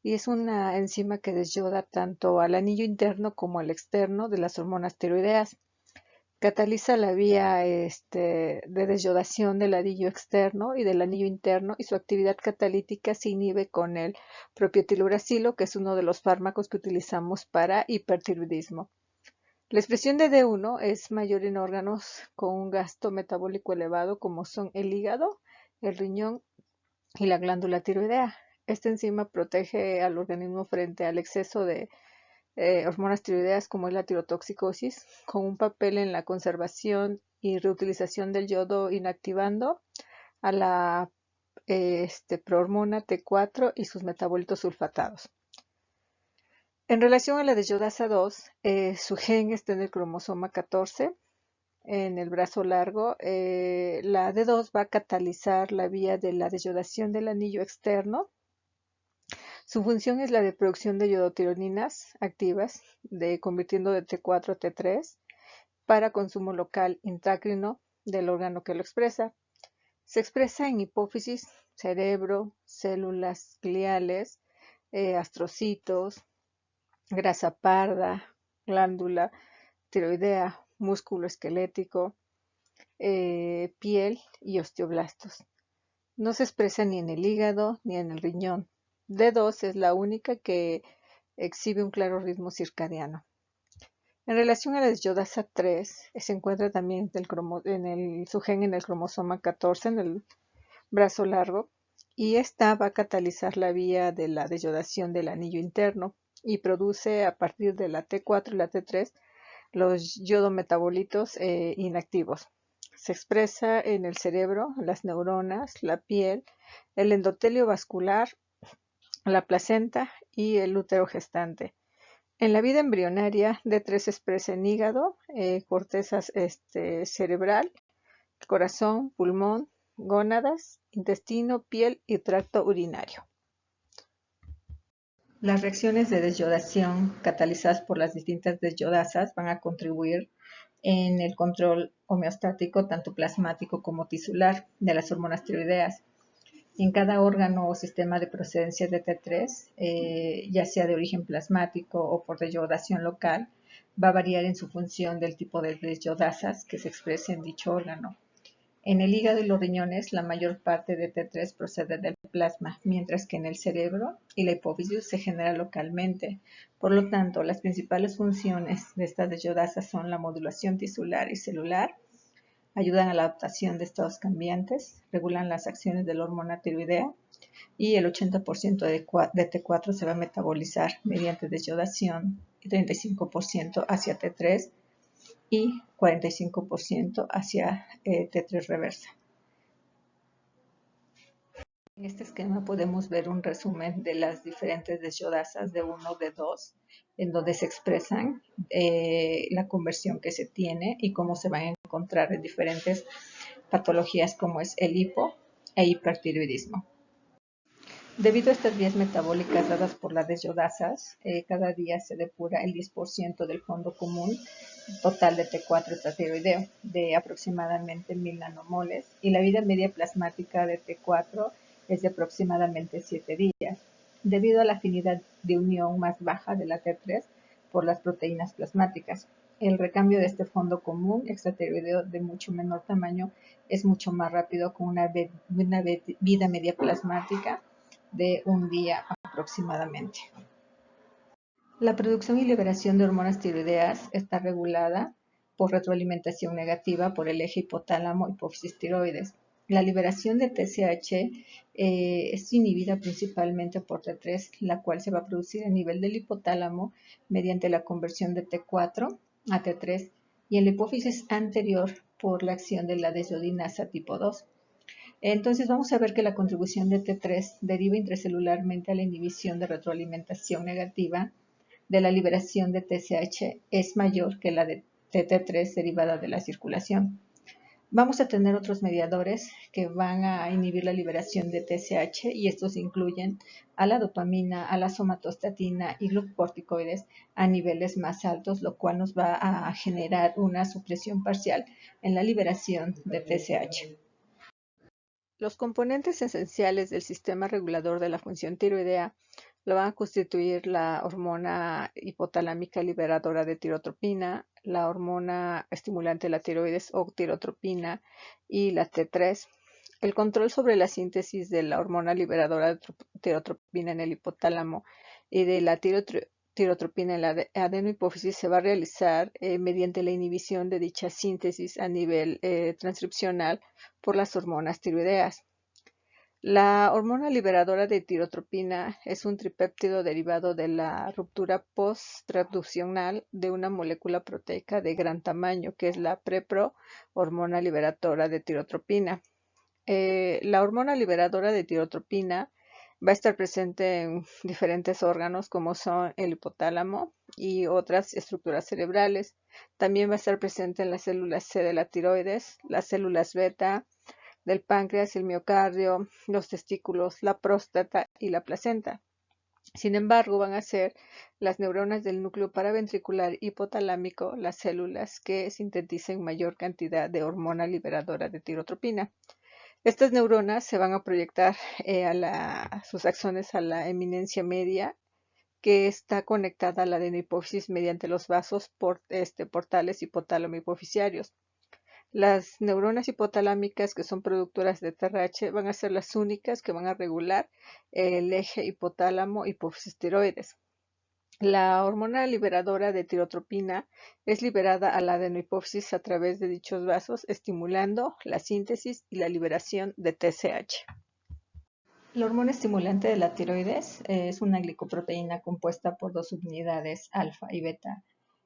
y es una enzima que desyoda tanto al anillo interno como al externo de las hormonas tiroideas. Cataliza la vía de desyodación del anillo externo y del anillo interno, y su actividad catalítica se inhibe con el propiotiluracilo, que es uno de los fármacos que utilizamos para hipertiroidismo. La expresión de D1 es mayor en órganos con un gasto metabólico elevado, como son el hígado, el riñón y la glándula tiroidea. Esta enzima protege al organismo frente al exceso de hormonas tiroideas, como es la tirotoxicosis, con un papel en la conservación y reutilización del yodo, inactivando a la prohormona T4 y sus metabolitos sulfatados. En relación a la desyodasa 2, su gen está en el cromosoma 14, en el brazo largo. La D2 va a catalizar la vía de la desyodación del anillo externo. Su función es la de producción de iodotironinas activas, convirtiendo de T4 a T3 para consumo local intracrino del órgano que lo expresa. Se expresa en hipófisis, cerebro, células gliales, astrocitos, grasa parda, glándula tiroidea, músculo esquelético, piel y osteoblastos. No se expresa ni en el hígado ni en el riñón. D2 es la única que exhibe un claro ritmo circadiano. En relación a la desyodasa 3, se encuentra también su gen en el cromosoma 14, en el brazo largo, y esta va a catalizar la vía de la desyodación del anillo interno y produce a partir de la T4 y la T3 los yodometabolitos inactivos. Se expresa en el cerebro, las neuronas, la piel, el endotelio vascular, la placenta y el útero gestante. En la vida embrionaria, D3 se expresa en hígado, corteza cerebral, corazón, pulmón, gónadas, intestino, piel y tracto urinario. Las reacciones de desyodación catalizadas por las distintas desyodasas van a contribuir en el control homeostático, tanto plasmático como tisular, de las hormonas tiroideas. En cada órgano o sistema de procedencia de T3, ya sea de origen plasmático o por desyodación local, va a variar en su función del tipo de desyodasas que se exprese en dicho órgano. En el hígado y los riñones, la mayor parte de T3 procede del plasma, mientras que en el cerebro y la hipófisis se genera localmente. Por lo tanto, las principales funciones de estas desyodasas son la modulación tisular y celular, ayudan a la adaptación de estados cambiantes, regulan las acciones de la hormona tiroidea, y el 80% de T4 se va a metabolizar mediante desyodación y 35% hacia T3 y 45% hacia T3 reversa. En este esquema podemos ver un resumen de las diferentes desyodasas de 1, de 2, en donde se expresan la conversión que se tiene y cómo se van a encontrar en diferentes patologías como es el hipo e hipertiroidismo. Debido a estas vías metabólicas dadas por las desyodasas, cada día se depura el 10% del fondo común total de T4 extratiroideo, de aproximadamente 1000 nanomoles, y la vida media plasmática de T4 es de aproximadamente 7 días, debido a la afinidad de unión más baja de la T3 por las proteínas plasmáticas. El recambio de este fondo común extratiroideo de mucho menor tamaño es mucho más rápido, con una vida media plasmática de un día aproximadamente. La producción y liberación de hormonas tiroideas está regulada por retroalimentación negativa por el eje hipotálamo-hipófisis tiroides. La liberación de TSH es inhibida principalmente por T3, la cual se va a producir a nivel del hipotálamo mediante la conversión de T4 a T3 y en la hipófisis anterior por la acción de la desodinasa tipo 2. Entonces vamos a ver que la contribución de T3 deriva intracelularmente a la inhibición de retroalimentación negativa de la liberación de TSH es mayor que la de T3 derivada de la circulación. Vamos a tener otros mediadores que van a inhibir la liberación de TSH y estos incluyen a la dopamina, a la somatostatina y glucocorticoides a niveles más altos, lo cual nos va a generar una supresión parcial en la liberación de TSH. Los componentes esenciales del sistema regulador de la función tiroidea lo van a constituir la hormona hipotalámica liberadora de tirotropina, la hormona estimulante de la tiroides o tirotropina y la T3. El control sobre la síntesis de la hormona liberadora de tirotropina en el hipotálamo y de la tirotropina en la adenohipófisis se va a realizar mediante la inhibición de dicha síntesis a nivel transcripcional por las hormonas tiroideas. La hormona liberadora de tirotropina es un tripéptido derivado de la ruptura post-transduccional de una molécula proteica de gran tamaño, que es la prepro hormona liberadora de tirotropina. La hormona liberadora de tirotropina va a estar presente en diferentes órganos como son el hipotálamo y otras estructuras cerebrales. También va a estar presente en las células C de la tiroides, las células beta del páncreas, el miocardio, los testículos, la próstata y la placenta. Sin embargo, van a ser las neuronas del núcleo paraventricular hipotalámico las células que sinteticen mayor cantidad de hormona liberadora de tirotropina. Estas neuronas se van a proyectar sus axones a la eminencia media, que está conectada a la adenohipófisis mediante los vasos portales hipotálamo hipofisiarios. Las neuronas hipotalámicas, que son productoras de TRH, van a ser las únicas que van a regular el eje hipotálamo-hipófisis tiroides. La hormona liberadora de tirotropina es liberada a la adenohipófisis a través de dichos vasos, estimulando la síntesis y la liberación de TSH. La hormona estimulante de la tiroides es una glicoproteína compuesta por dos subunidades alfa y beta.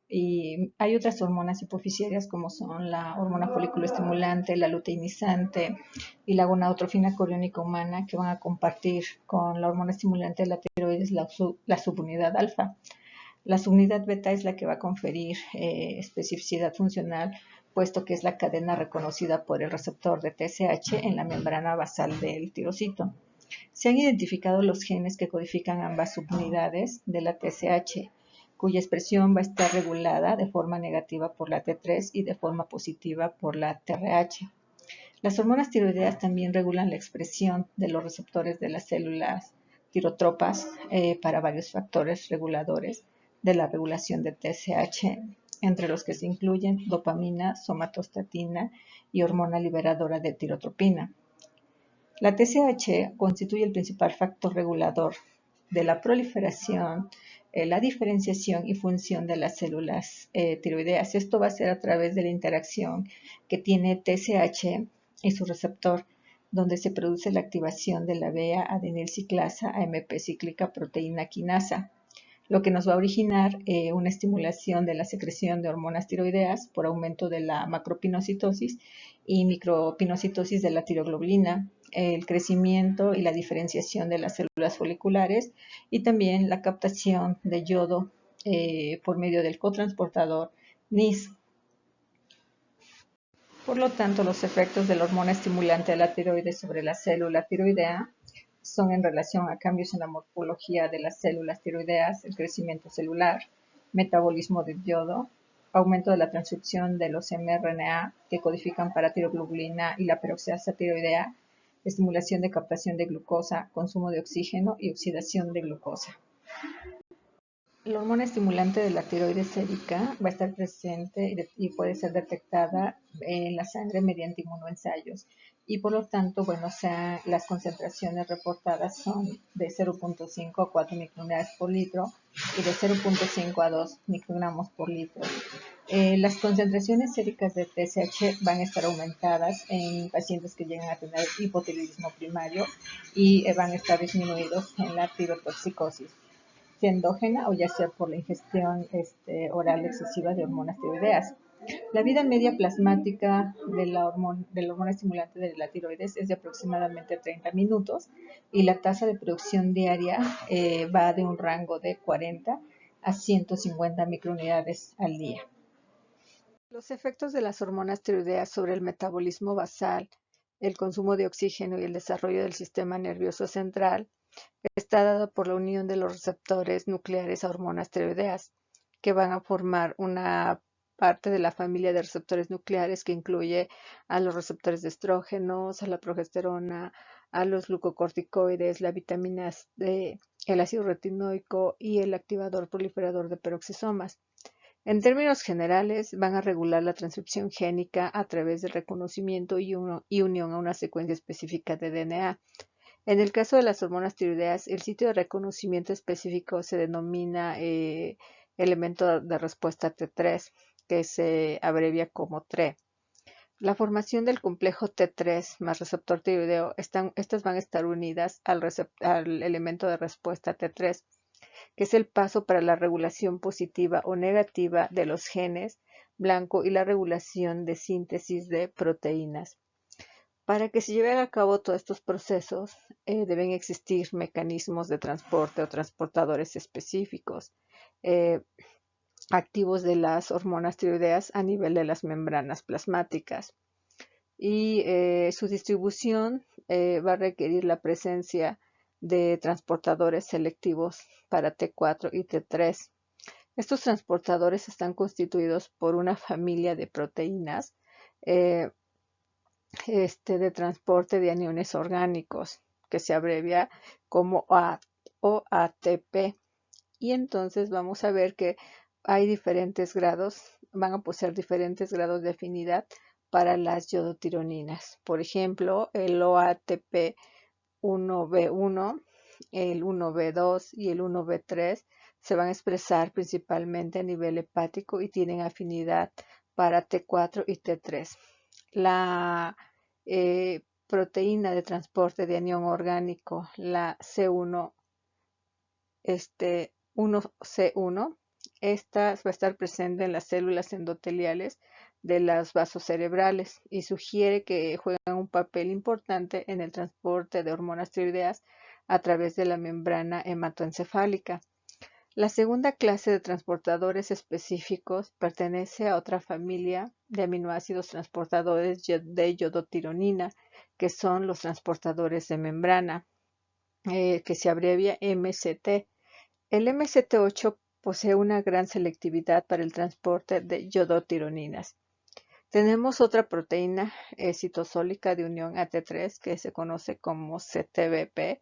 Y hay otras hormonas hipofisiarias como son la hormona folículo estimulante, la luteinizante y la gonadotrofina coriónica humana, que van a compartir con la hormona estimulante de la tiroides la subunidad alfa. La subunidad beta es la que va a conferir especificidad funcional, puesto que es la cadena reconocida por el receptor de TSH en la membrana basal del tirocito. Se han identificado los genes que codifican ambas subunidades de la TSH, cuya expresión va a estar regulada de forma negativa por la T3 y de forma positiva por la TRH. Las hormonas tiroideas también regulan la expresión de los receptores de las células tirotropas para varios factores reguladores de la regulación de TSH, entre los que se incluyen dopamina, somatostatina y hormona liberadora de tirotropina. La TSH constituye el principal factor regulador de la proliferación, la diferenciación y función de las células tiroideas. Esto va a ser a través de la interacción que tiene TSH y su receptor, donde se produce la activación de la beta-adenilciclasa AMP cíclica proteína quinasa, lo que nos va a originar una estimulación de la secreción de hormonas tiroideas por aumento de la macropinocitosis y micropinocitosis de la tiroglobulina, el crecimiento y la diferenciación de las células foliculares y también la captación de yodo por medio del cotransportador NIS. Por lo tanto, los efectos de la hormona estimulante de la tiroides sobre la célula tiroidea son en relación a cambios en la morfología de las células tiroideas, el crecimiento celular, metabolismo del yodo, aumento de la transcripción de los mRNA que codifican para tiroglobulina y la peroxidasa tiroidea, estimulación de captación de glucosa, consumo de oxígeno y oxidación de glucosa. La hormona estimulante de la tiroides sérica va a estar presente y puede ser detectada en la sangre mediante inmunoensayos y por lo tanto, las concentraciones reportadas son de 0.5 a 4 microunidades por litro y de 0.5 a 2 microgramos por litro. Las concentraciones séricas de TSH van a estar aumentadas en pacientes que llegan a tener hipotiroidismo primario y van a estar disminuidos en la tirotoxicosis, sea endógena o ya sea por la ingestión oral excesiva de hormonas tiroideas. La vida media plasmática de la hormona estimulante de la tiroides es de aproximadamente 30 minutos y la tasa de producción diaria va de un rango de 40 a 150 microunidades al día. Los efectos de las hormonas tiroideas sobre el metabolismo basal, el consumo de oxígeno y el desarrollo del sistema nervioso central está dado por la unión de los receptores nucleares a hormonas tiroideas, que van a formar una parte de la familia de receptores nucleares que incluye a los receptores de estrógenos, a la progesterona, a los glucocorticoides, la vitamina D, el ácido retinoico y el activador proliferador de peroxisomas. En términos generales, van a regular la transcripción génica a través del reconocimiento y unión a una secuencia específica de DNA. En el caso de las hormonas tiroideas, el sitio de reconocimiento específico se denomina elemento de respuesta T3, que se abrevia como TRE. La formación del complejo T3 más receptor tiroideo, estas van a estar unidas al elemento de respuesta T3, que es el paso para la regulación positiva o negativa de los genes blanco y la regulación de síntesis de proteínas. Para que se lleven a cabo todos estos procesos, deben existir mecanismos de transporte o transportadores específicos eh, activos de las hormonas tiroideas a nivel de las membranas plasmáticas. Y su distribución va a requerir la presencia de transportadores selectivos para T4 y T3. Estos transportadores están constituidos por una familia de proteínas eh, de transporte de aniones orgánicos, que se abrevia como OATP. Y entonces vamos a ver que hay diferentes grados, van a poseer diferentes grados de afinidad para las yodotironinas. Por ejemplo, el OATP 1B1, el 1B2 y el 1B3 se van a expresar principalmente a nivel hepático y tienen afinidad para T4 y T3. La proteína de transporte de anión orgánico, la C1, 1C1, esta va a estar presente en las células endoteliales de los vasos cerebrales y sugiere que juegan un papel importante en el transporte de hormonas tiroideas a través de la membrana hematoencefálica. La segunda clase de transportadores específicos pertenece a otra familia de aminoácidos transportadores de yodotironina, que son los transportadores de membrana, que se abrevia MCT. El MCT8 posee una gran selectividad para el transporte de yodotironinas. Tenemos otra proteína citosólica de unión AT3 que se conoce como CTBP,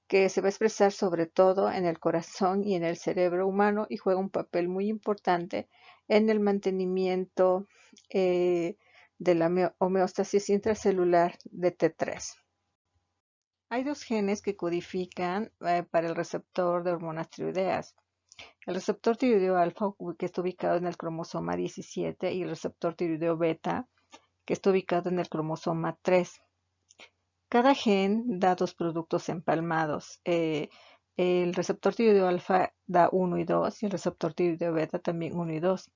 que se va a expresar sobre todo en el corazón y en el cerebro humano y juega un papel muy importante en el mantenimiento de la homeostasis intracelular de T3. Hay dos genes que codifican para el receptor de hormonas tiroideas. El receptor tiroideo alfa, que está ubicado en el cromosoma 17, y el receptor tiroideo beta, que está ubicado en el cromosoma 3. Cada gen da dos productos empalmados. El receptor tiroideo alfa da 1 y 2 y el receptor tiroideo beta también 1 y 2.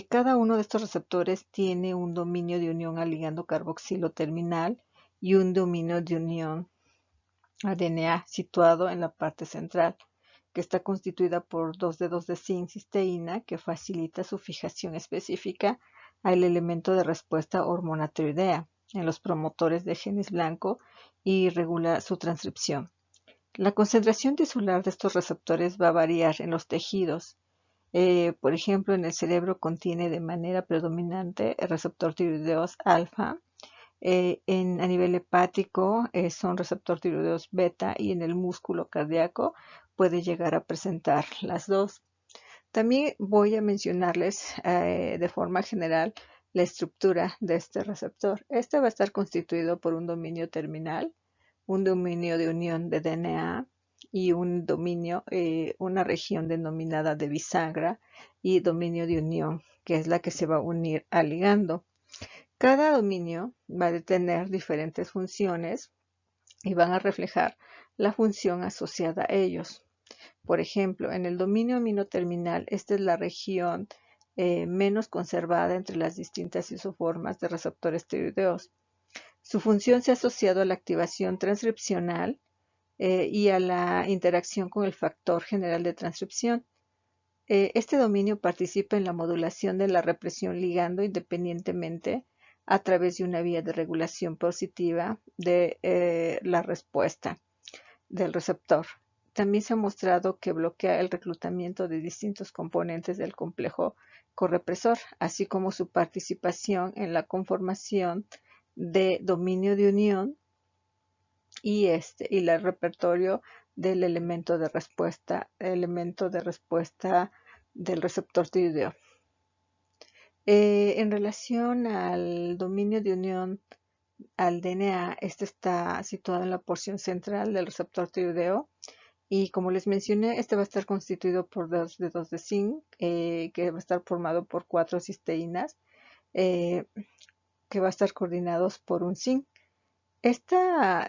Cada uno de estos receptores tiene un dominio de unión al ligando carboxilo terminal y un dominio de unión a DNA situado en la parte central, que está constituida por dos dedos de zinc cisteína que facilita su fijación específica al elemento de respuesta hormona tiroidea en los promotores de genes blanco y regula su transcripción. La concentración tisular de estos receptores va a variar en los tejidos. Por ejemplo, en el cerebro contiene de manera predominante el receptor tiroideos alfa. A nivel hepático son receptor tiroideos beta y en el músculo cardíaco puede llegar a presentar las dos. También voy a mencionarles de forma general la estructura de este receptor. Este va a estar constituido por un dominio terminal, un dominio de unión de DNA y un dominio, una región denominada de bisagra y dominio de unión, que es la que se va a unir al ligando. Cada dominio va a tener diferentes funciones y van a reflejar la función asociada a ellos. Por ejemplo, en el dominio aminoterminal, esta es la región menos conservada entre las distintas isoformas de receptores tiroideos. Su función se ha asociado a la activación transcripcional y a la interacción con el factor general de transcripción. Este dominio participa en la modulación de la represión ligando independientemente a través de una vía de regulación positiva de la respuesta del receptor. También se ha mostrado que bloquea el reclutamiento de distintos componentes del complejo correpresor, así como su participación en la conformación de dominio de unión y el repertorio del elemento de respuesta del receptor tiroideo. En relación al dominio de unión al DNA, este está situado en la porción central del receptor tiroideo y como les mencioné, este va a estar constituido por dos dedos de zinc, que va a estar formado por 4 cisteínas, eh, que va a estar coordinados por un zinc. La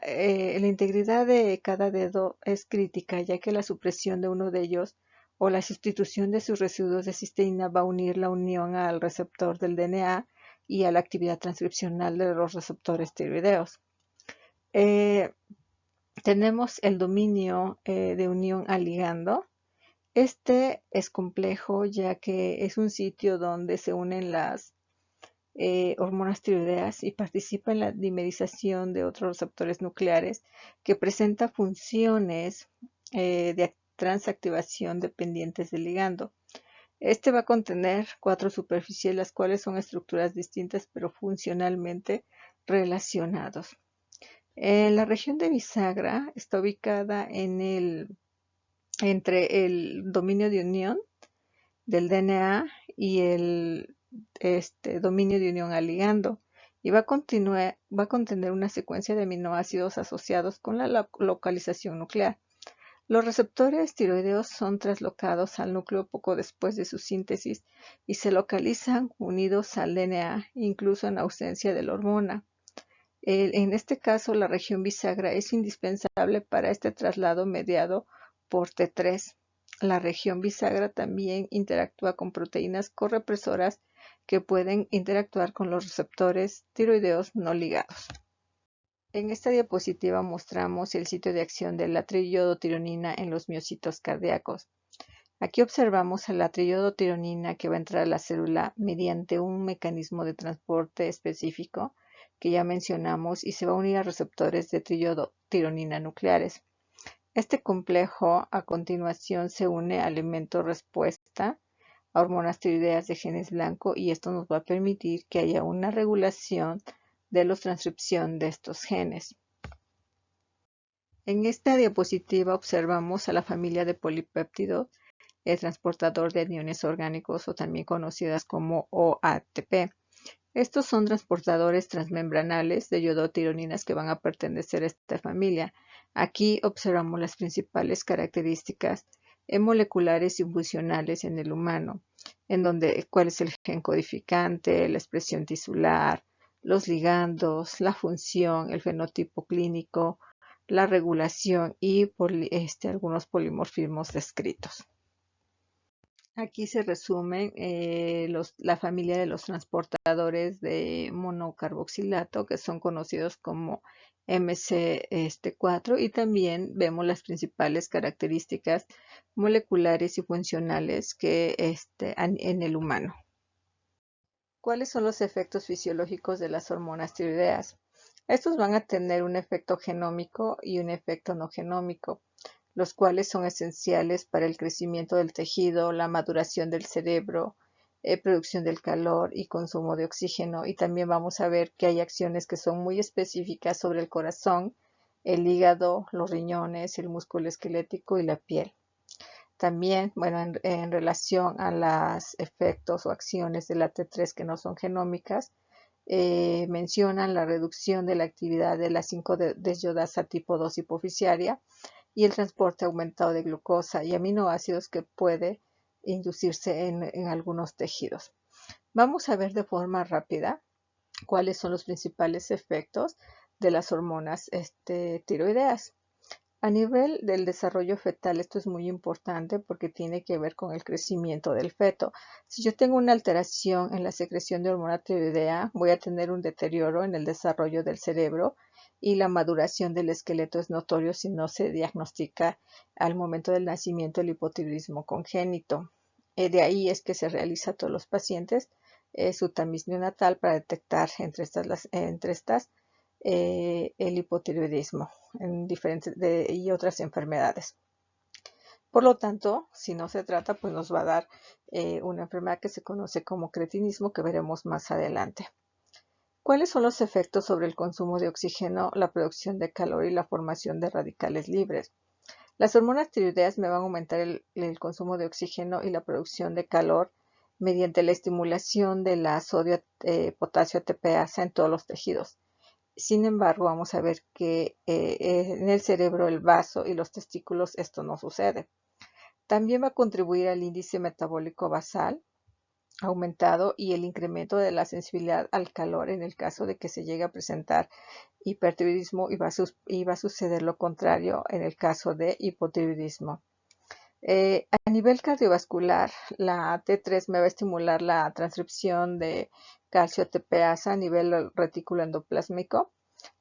integridad de cada dedo es crítica, ya que la supresión de uno de ellos o la sustitución de sus residuos de cisteína va a unir la unión al receptor del DNA y a la actividad transcripcional de los receptores tiroideos. Tenemos el dominio de unión al ligando. Este es complejo, ya que es un sitio donde se unen las hormonas tiroideas y participa en la dimerización de otros receptores nucleares que presenta funciones de transactivación dependientes del ligando. Este va a contener 4 superficies, las cuales son estructuras distintas pero funcionalmente relacionados. La región de bisagra está ubicada entre el dominio de unión del DNA y el dominio de unión al ligando y va a contener una secuencia de aminoácidos asociados con la localización nuclear. Los receptores tiroideos son traslocados al núcleo poco después de su síntesis y se localizan unidos al DNA, incluso en ausencia de la hormona. En este caso, la región bisagra es indispensable para este traslado mediado por T3. La región bisagra también interactúa con proteínas correpresoras que pueden interactuar con los receptores tiroideos no ligados. En esta diapositiva mostramos el sitio de acción de la triiodotironina en los miocitos cardíacos. Aquí observamos a la triiodotironina que va a entrar a la célula mediante un mecanismo de transporte específico que ya mencionamos y se va a unir a receptores de triiodotironina nucleares. Este complejo a continuación se une al elemento respuesta a hormonas tiroideas de genes blanco y esto nos va a permitir que haya una regulación de la transcripción de estos genes. En esta diapositiva observamos a la familia de polipéptidos, el transportador de aniones orgánicos o también conocidas como OATP. Estos son transportadores transmembranales de iodotironinas que van a pertenecer a esta familia. Aquí observamos las principales características moleculares y funcionales en el humano, en donde cuál es el gen codificante, la expresión tisular, los ligandos, la función, el fenotipo clínico, la regulación y algunos polimorfismos descritos. Aquí se resumen la familia de los transportadores de monocarboxilato, que son conocidos como MC4, y también vemos las principales características moleculares y funcionales que en el humano. ¿Cuáles son los efectos fisiológicos de las hormonas tiroideas? Estos van a tener un efecto genómico y un efecto no genómico, los cuales son esenciales para el crecimiento del tejido, la maduración del cerebro, producción del calor y consumo de oxígeno. Y también vamos a ver que hay acciones que son muy específicas sobre el corazón, el hígado, los riñones, el músculo esquelético y la piel. También, bueno, en relación a los efectos o acciones de la T3 que no son genómicas, mencionan la reducción de la actividad de la 5-desyodasa tipo 2 hipoficiaria y el transporte aumentado de glucosa y aminoácidos que puede inducirse en algunos tejidos. Vamos a ver de forma rápida cuáles son los principales efectos de las hormonas tiroideas. A nivel del desarrollo fetal, esto es muy importante porque tiene que ver con el crecimiento del feto. Si yo tengo una alteración en la secreción de hormona tiroidea, voy a tener un deterioro en el desarrollo del cerebro y la maduración del esqueleto es notorio si no se diagnostica al momento del nacimiento el hipotiroidismo congénito. De ahí es que se realiza a todos los pacientes su tamiz neonatal para detectar entre estas el hipotiroidismo y otras enfermedades. Por lo tanto, si no se trata, pues nos va a dar una enfermedad que se conoce como cretinismo, que veremos más adelante. ¿Cuáles son los efectos sobre el consumo de oxígeno, la producción de calor y la formación de radicales libres? Las hormonas tiroideas me van a aumentar el consumo de oxígeno y la producción de calor mediante la estimulación de la sodio-potasio ATPasa en todos los tejidos. Sin embargo, vamos a ver que en el cerebro, el vaso y los testículos esto no sucede. También va a contribuir al índice metabólico basal aumentado y el incremento de la sensibilidad al calor en el caso de que se llegue a presentar hipertiroidismo y va a suceder lo contrario en el caso de hipotiroidismo. A nivel cardiovascular, la T3 me va a estimular la transcripción de calcio ATPasa a nivel retículo endoplásmico,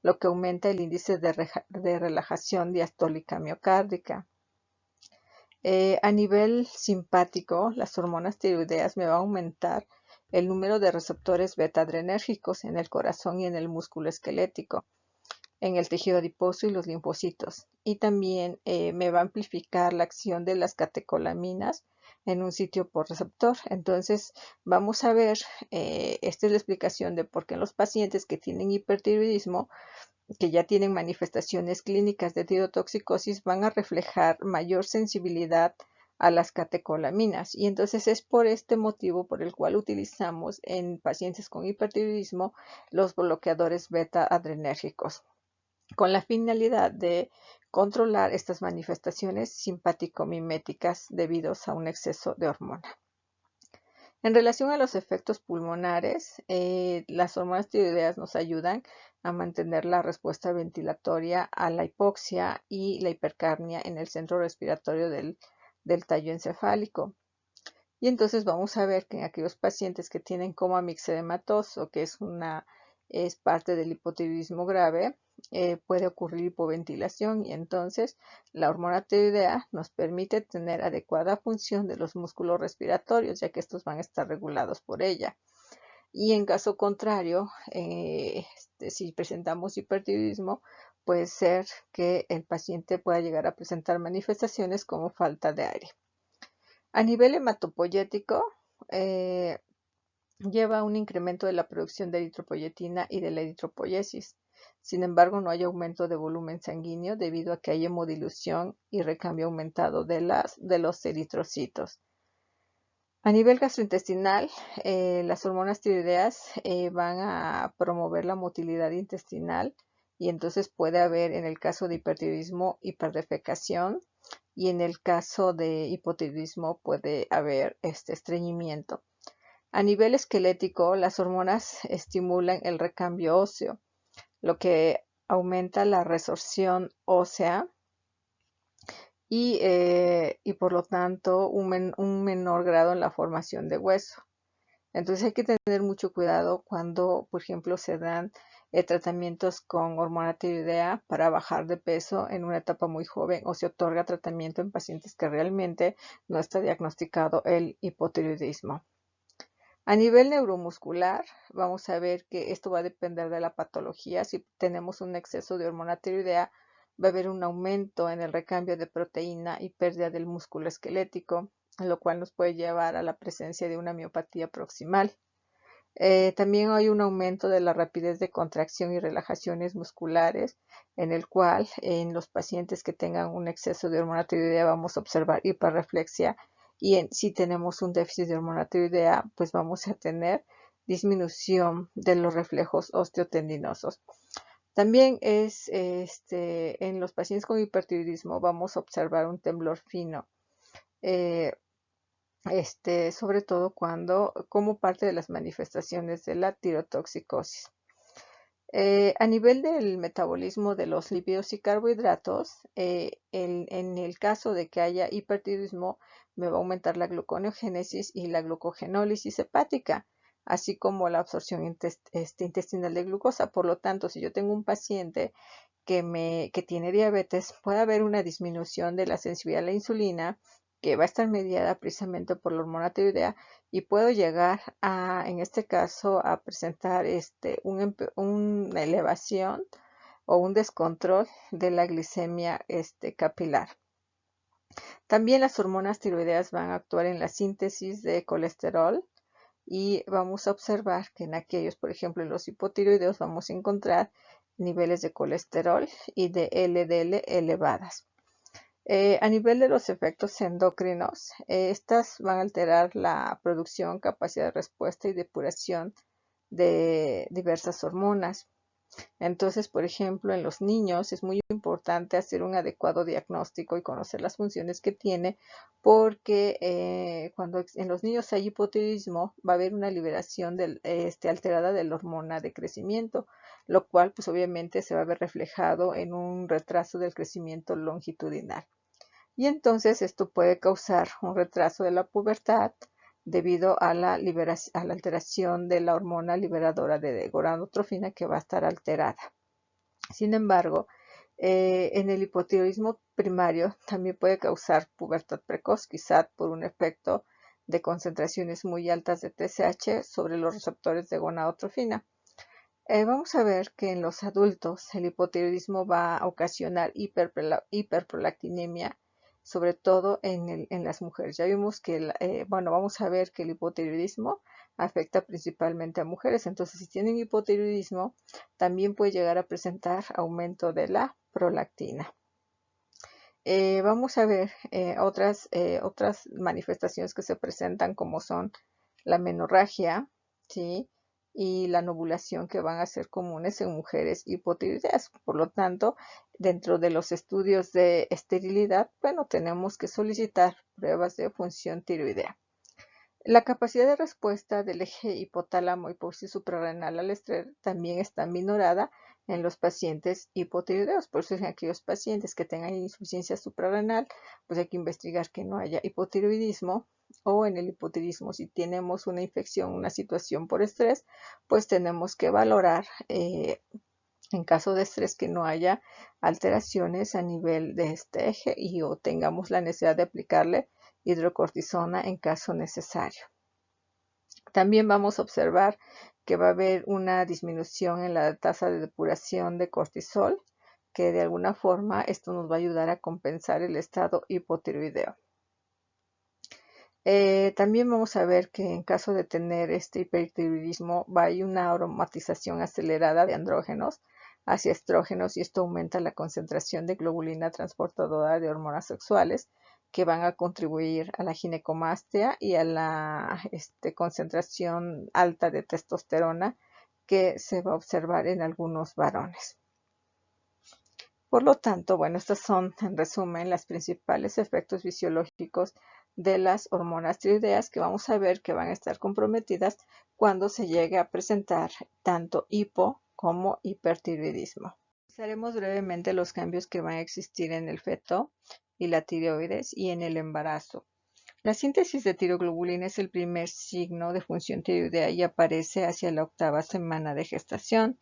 lo que aumenta el índice de relajación diastólica miocárdica. A nivel simpático, las hormonas tiroideas me va a aumentar el número de receptores beta-adrenérgicos en el corazón y en el músculo esquelético, en el tejido adiposo y los linfocitos. Y también me va a amplificar la acción de las catecolaminas en un sitio por receptor. Entonces, vamos a ver, esta es la explicación de por qué en los pacientes que tienen hipertiroidismo, que ya tienen manifestaciones clínicas de tirotoxicosis, van a reflejar mayor sensibilidad a las catecolaminas. Y entonces es por este motivo por el cual utilizamos en pacientes con hipertiroidismo los bloqueadores beta-adrenérgicos, con la finalidad de controlar estas manifestaciones simpático-miméticas debidos a un exceso de hormona. En relación a los efectos pulmonares, las hormonas tiroideas nos ayudan a mantener la respuesta ventilatoria a la hipoxia y la hipercapnia en el centro respiratorio del tallo encefálico. Y entonces vamos a ver que en aquellos pacientes que tienen coma mixedematoso, que es parte del hipotiroidismo grave, puede ocurrir hipoventilación y entonces la hormona tiroidea nos permite tener adecuada función de los músculos respiratorios, ya que estos van a estar regulados por ella. Y en caso contrario, si presentamos hipertiroidismo, puede ser que el paciente pueda llegar a presentar manifestaciones como falta de aire. A nivel hematopoyético, lleva a un incremento de la producción de eritropoyetina y de la eritropoyesis. Sin embargo, no hay aumento de volumen sanguíneo debido a que hay hemodilución y recambio aumentado de los eritrocitos. A nivel gastrointestinal, las hormonas tiroideas van a promover la motilidad intestinal y entonces puede haber, en el caso de hipertiroidismo, hiperdefecación y en el caso de hipotiroidismo puede haber estreñimiento. A nivel esquelético, las hormonas estimulan el recambio óseo, lo que aumenta la resorción ósea y por lo tanto un menor grado en la formación de hueso. Entonces hay que tener mucho cuidado cuando, por ejemplo, se dan tratamientos con hormona tiroidea para bajar de peso en una etapa muy joven o se otorga tratamiento en pacientes que realmente no está diagnosticado el hipotiroidismo. A nivel neuromuscular, vamos a ver que esto va a depender de la patología. Si tenemos un exceso de hormona tiroidea, va a haber un aumento en el recambio de proteína y pérdida del músculo esquelético, lo cual nos puede llevar a la presencia de una miopatía proximal. También hay un aumento de la rapidez de contracción y relajaciones musculares, en el cual en los pacientes que tengan un exceso de hormona tiroidea vamos a observar hiperreflexia y si tenemos un déficit de hormona tiroidea, pues vamos a tener disminución de los reflejos osteotendinosos. También en los pacientes con hipertiroidismo vamos a observar un temblor fino. Sobre todo como parte de las manifestaciones de la tirotoxicosis. A nivel del metabolismo de los lípidos y carbohidratos, en el caso de que haya hipertiroidismo, me va a aumentar la gluconeogénesis y la glucogenólisis hepática, así como la absorción intestinal de glucosa. Por lo tanto, si yo tengo un paciente que tiene diabetes, puede haber una disminución de la sensibilidad a la insulina que va a estar mediada precisamente por la hormona tiroidea y puedo llegar a, en este caso, a presentar una elevación o un descontrol de la glicemia capilar. También las hormonas tiroideas van a actuar en la síntesis de colesterol y vamos a observar que en aquellos, por ejemplo, en los hipotiroideos vamos a encontrar niveles de colesterol y de LDL elevadas. A nivel de los efectos endocrinos, estas van a alterar la producción, capacidad de respuesta y depuración de diversas hormonas. Entonces, por ejemplo, en los niños es muy importante hacer un adecuado diagnóstico y conocer las funciones que tiene, porque cuando en los niños hay hipotiroidismo va a haber una liberación alterada de la hormona de crecimiento, lo cual pues obviamente se va a ver reflejado en un retraso del crecimiento longitudinal. Y entonces esto puede causar un retraso de la pubertad debido a la alteración de la hormona liberadora de gonadotrofina que va a estar alterada. Sin embargo, en el hipotiroidismo primario también puede causar pubertad precoz, quizá por un efecto de concentraciones muy altas de TSH sobre los receptores de gonadotrofina. Vamos a ver que en los adultos el hipotiroidismo va a ocasionar hiperprolactinemia, sobre todo en las mujeres. Ya vimos que, vamos a ver que el hipotiroidismo afecta principalmente a mujeres. Entonces, si tienen hipotiroidismo, también puede llegar a presentar aumento de la prolactina. Vamos a ver otras manifestaciones que se presentan como son la menorragia, ¿sí? Y la novulación, que van a ser comunes en mujeres hipotiroideas. Por lo tanto, dentro de los estudios de esterilidad, bueno, tenemos que solicitar pruebas de función tiroidea. La capacidad de respuesta del eje hipotálamo hipófisis suprarrenal al estrés también está minorada en los pacientes hipotiroideos. Por eso en aquellos pacientes que tengan insuficiencia suprarrenal, pues hay que investigar que no haya hipotiroidismo, o en el hipotiroidismo, si tenemos una infección, una situación por estrés, pues tenemos que valorar en caso de estrés que no haya alteraciones a nivel de este eje y o tengamos la necesidad de aplicarle hidrocortisona en caso necesario. También vamos a observar que va a haber una disminución en la tasa de depuración de cortisol, que de alguna forma esto nos va a ayudar a compensar el estado hipotiroideo. También vamos a ver que en caso de tener este hipertiroidismo va a haber una aromatización acelerada de andrógenos hacia estrógenos, y esto aumenta la concentración de globulina transportadora de hormonas sexuales, que van a contribuir a la ginecomastia y a la concentración alta de testosterona que se va a observar en algunos varones. Por lo tanto, bueno, estos son en resumen los principales efectos fisiológicos de las hormonas tiroideas, que vamos a ver que van a estar comprometidas cuando se llegue a presentar tanto hipo como hipertiroidismo. Analizaremos brevemente los cambios que van a existir en el feto y la tiroides y en el embarazo. La síntesis de tiroglobulina es el primer signo de función tiroidea y aparece hacia la 8ª semana de gestación.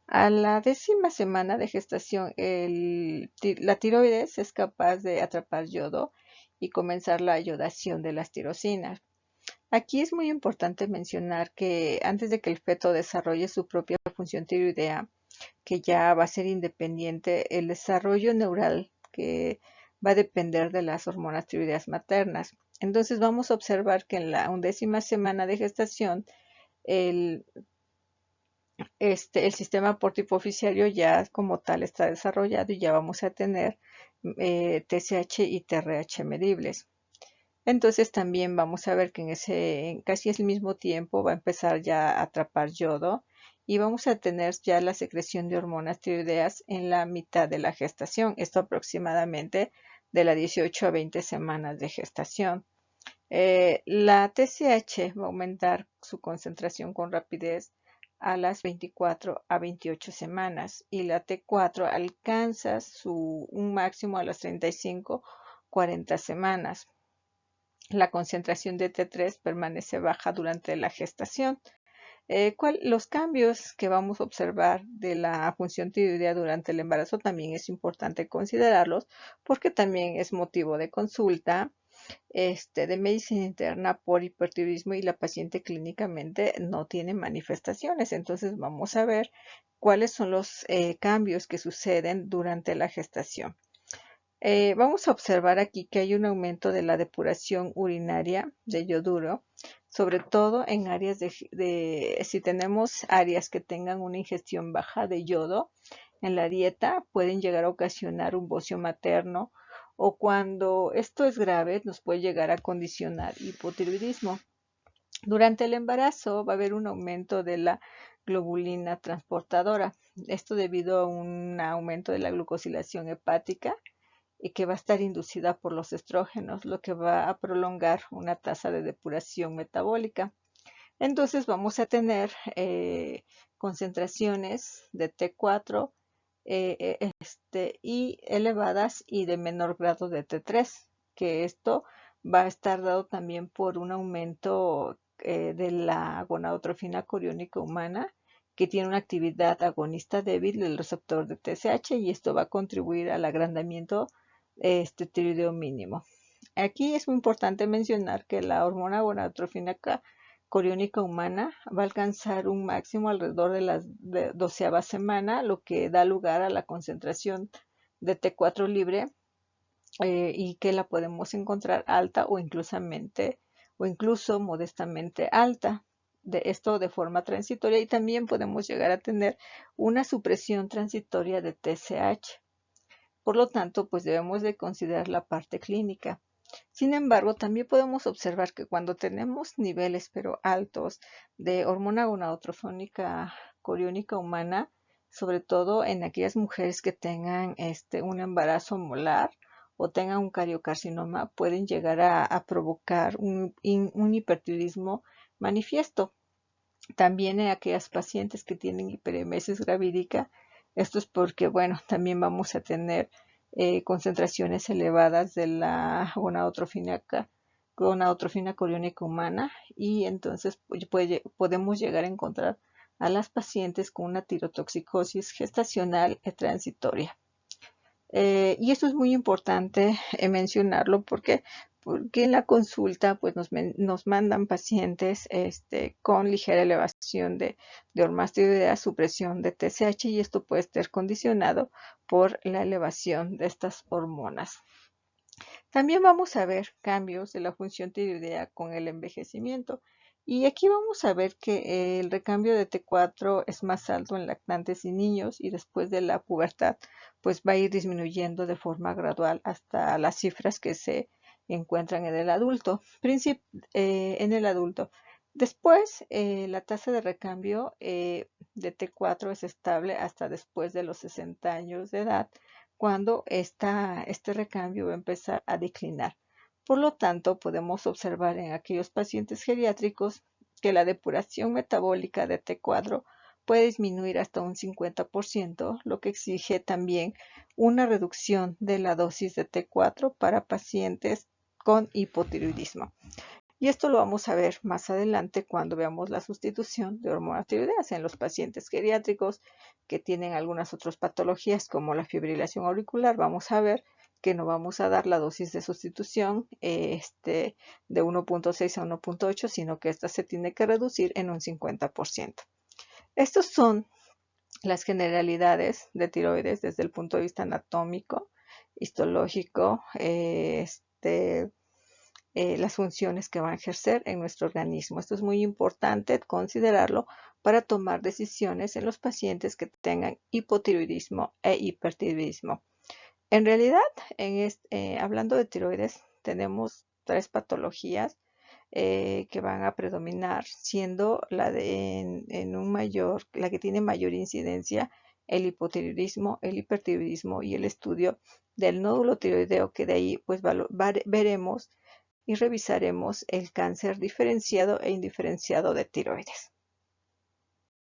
A la 10ª semana de gestación, la tiroides es capaz de atrapar yodo y comenzar la iodación de las tirosinas. Aquí es muy importante mencionar que antes de que el feto desarrolle su propia función tiroidea, que ya va a ser independiente, el desarrollo neural que va a depender de las hormonas tiroideas maternas. Entonces vamos a observar que en la 11ª semana de gestación el sistema portohipoficiario ya como tal está desarrollado y ya vamos a tener TSH y TRH medibles. Entonces también vamos a ver que en casi el mismo tiempo va a empezar ya a atrapar yodo y vamos a tener ya la secreción de hormonas tiroideas en la mitad de la gestación, esto aproximadamente de las 18 a 20 semanas de gestación. La TSH va a aumentar su concentración con rapidez a las 24 a 28 semanas y la T4 alcanza un máximo a las 35-40 semanas. La concentración de T3 permanece baja durante la gestación. Los cambios que vamos a observar de la función tiroidea durante el embarazo también es importante considerarlos, porque también es motivo de consulta de medicina interna por hipertiroidismo y la paciente clínicamente no tiene manifestaciones. Entonces vamos a ver cuáles son los cambios que suceden durante la gestación. Vamos a observar aquí que hay un aumento de la depuración urinaria de yoduro, sobre todo en áreas si tenemos áreas que tengan una ingestión baja de yodo en la dieta, pueden llegar a ocasionar un bocio materno, o cuando esto es grave nos puede llegar a condicionar hipotiroidismo. Durante el embarazo va a haber un aumento de la globulina transportadora, esto debido a un aumento de la glucosilación hepática y que va a estar inducida por los estrógenos, lo que va a prolongar una tasa de depuración metabólica. Entonces vamos a tener concentraciones de T4 y elevadas y de menor grado de T3, que esto va a estar dado también por un aumento de la gonadotrofina coriónica humana, que tiene una actividad agonista débil del receptor de TSH, y esto va a contribuir al agrandamiento tiroideo mínimo. Aquí es muy importante mencionar que la hormona gonadotrofina coriónica humana va a alcanzar un máximo alrededor de la 12ª semana, lo que da lugar a la concentración de T4 libre, y que la podemos encontrar alta o incluso modestamente alta. Esto de forma transitoria, y también podemos llegar a tener una supresión transitoria de TSH. Por lo tanto, pues debemos de considerar la parte clínica. Sin embargo, también podemos observar que cuando tenemos niveles pero altos de hormona gonadotrofónica coriónica humana, sobre todo en aquellas mujeres que tengan un embarazo molar o tengan un cariocarcinoma, pueden llegar a provocar un hipertiroidismo manifiesto. También en aquellas pacientes que tienen hiperemesis gravídica, esto es porque, bueno, también vamos a tener concentraciones elevadas de la gonadotrofina coriónica humana, y entonces podemos llegar a encontrar a las pacientes con una tirotoxicosis gestacional transitoria. Y esto es muy importante mencionarlo porque en la consulta pues nos mandan pacientes con ligera elevación de hormonas tiroideas, supresión de TSH, y esto puede estar condicionado por la elevación de estas hormonas. También vamos a ver cambios de la función tiroidea con el envejecimiento. Y aquí vamos a ver que el recambio de T4 es más alto en lactantes y niños, y después de la pubertad pues va a ir disminuyendo de forma gradual hasta las cifras que se encuentran en el adulto. Después, la tasa de recambio de T4 es estable hasta después de los 60 años de edad, cuando este recambio va a empezar a declinar. Por lo tanto, podemos observar en aquellos pacientes geriátricos que la depuración metabólica de T4 puede disminuir hasta un 50%, lo que exige también una reducción de la dosis de T4 para pacientes con hipotiroidismo. Y esto lo vamos a ver más adelante cuando veamos la sustitución de hormonas tiroideas en los pacientes geriátricos que tienen algunas otras patologías como la fibrilación auricular. Vamos a ver que no vamos a dar la dosis de sustitución de 1.6 a 1.8, sino que esta se tiene que reducir en un 50%. Estos son las generalidades de tiroides desde el punto de vista anatómico, histológico, las funciones que va a ejercer en nuestro organismo. Esto es muy importante considerarlo para tomar decisiones en los pacientes que tengan hipotiroidismo e hipertiroidismo. En realidad, hablando de tiroides, tenemos 3 patologías que van a predominar, siendo la que tiene mayor incidencia el hipotiroidismo, el hipertiroidismo y el estudio del nódulo tiroideo, que de ahí pues veremos y revisaremos el cáncer diferenciado e indiferenciado de tiroides.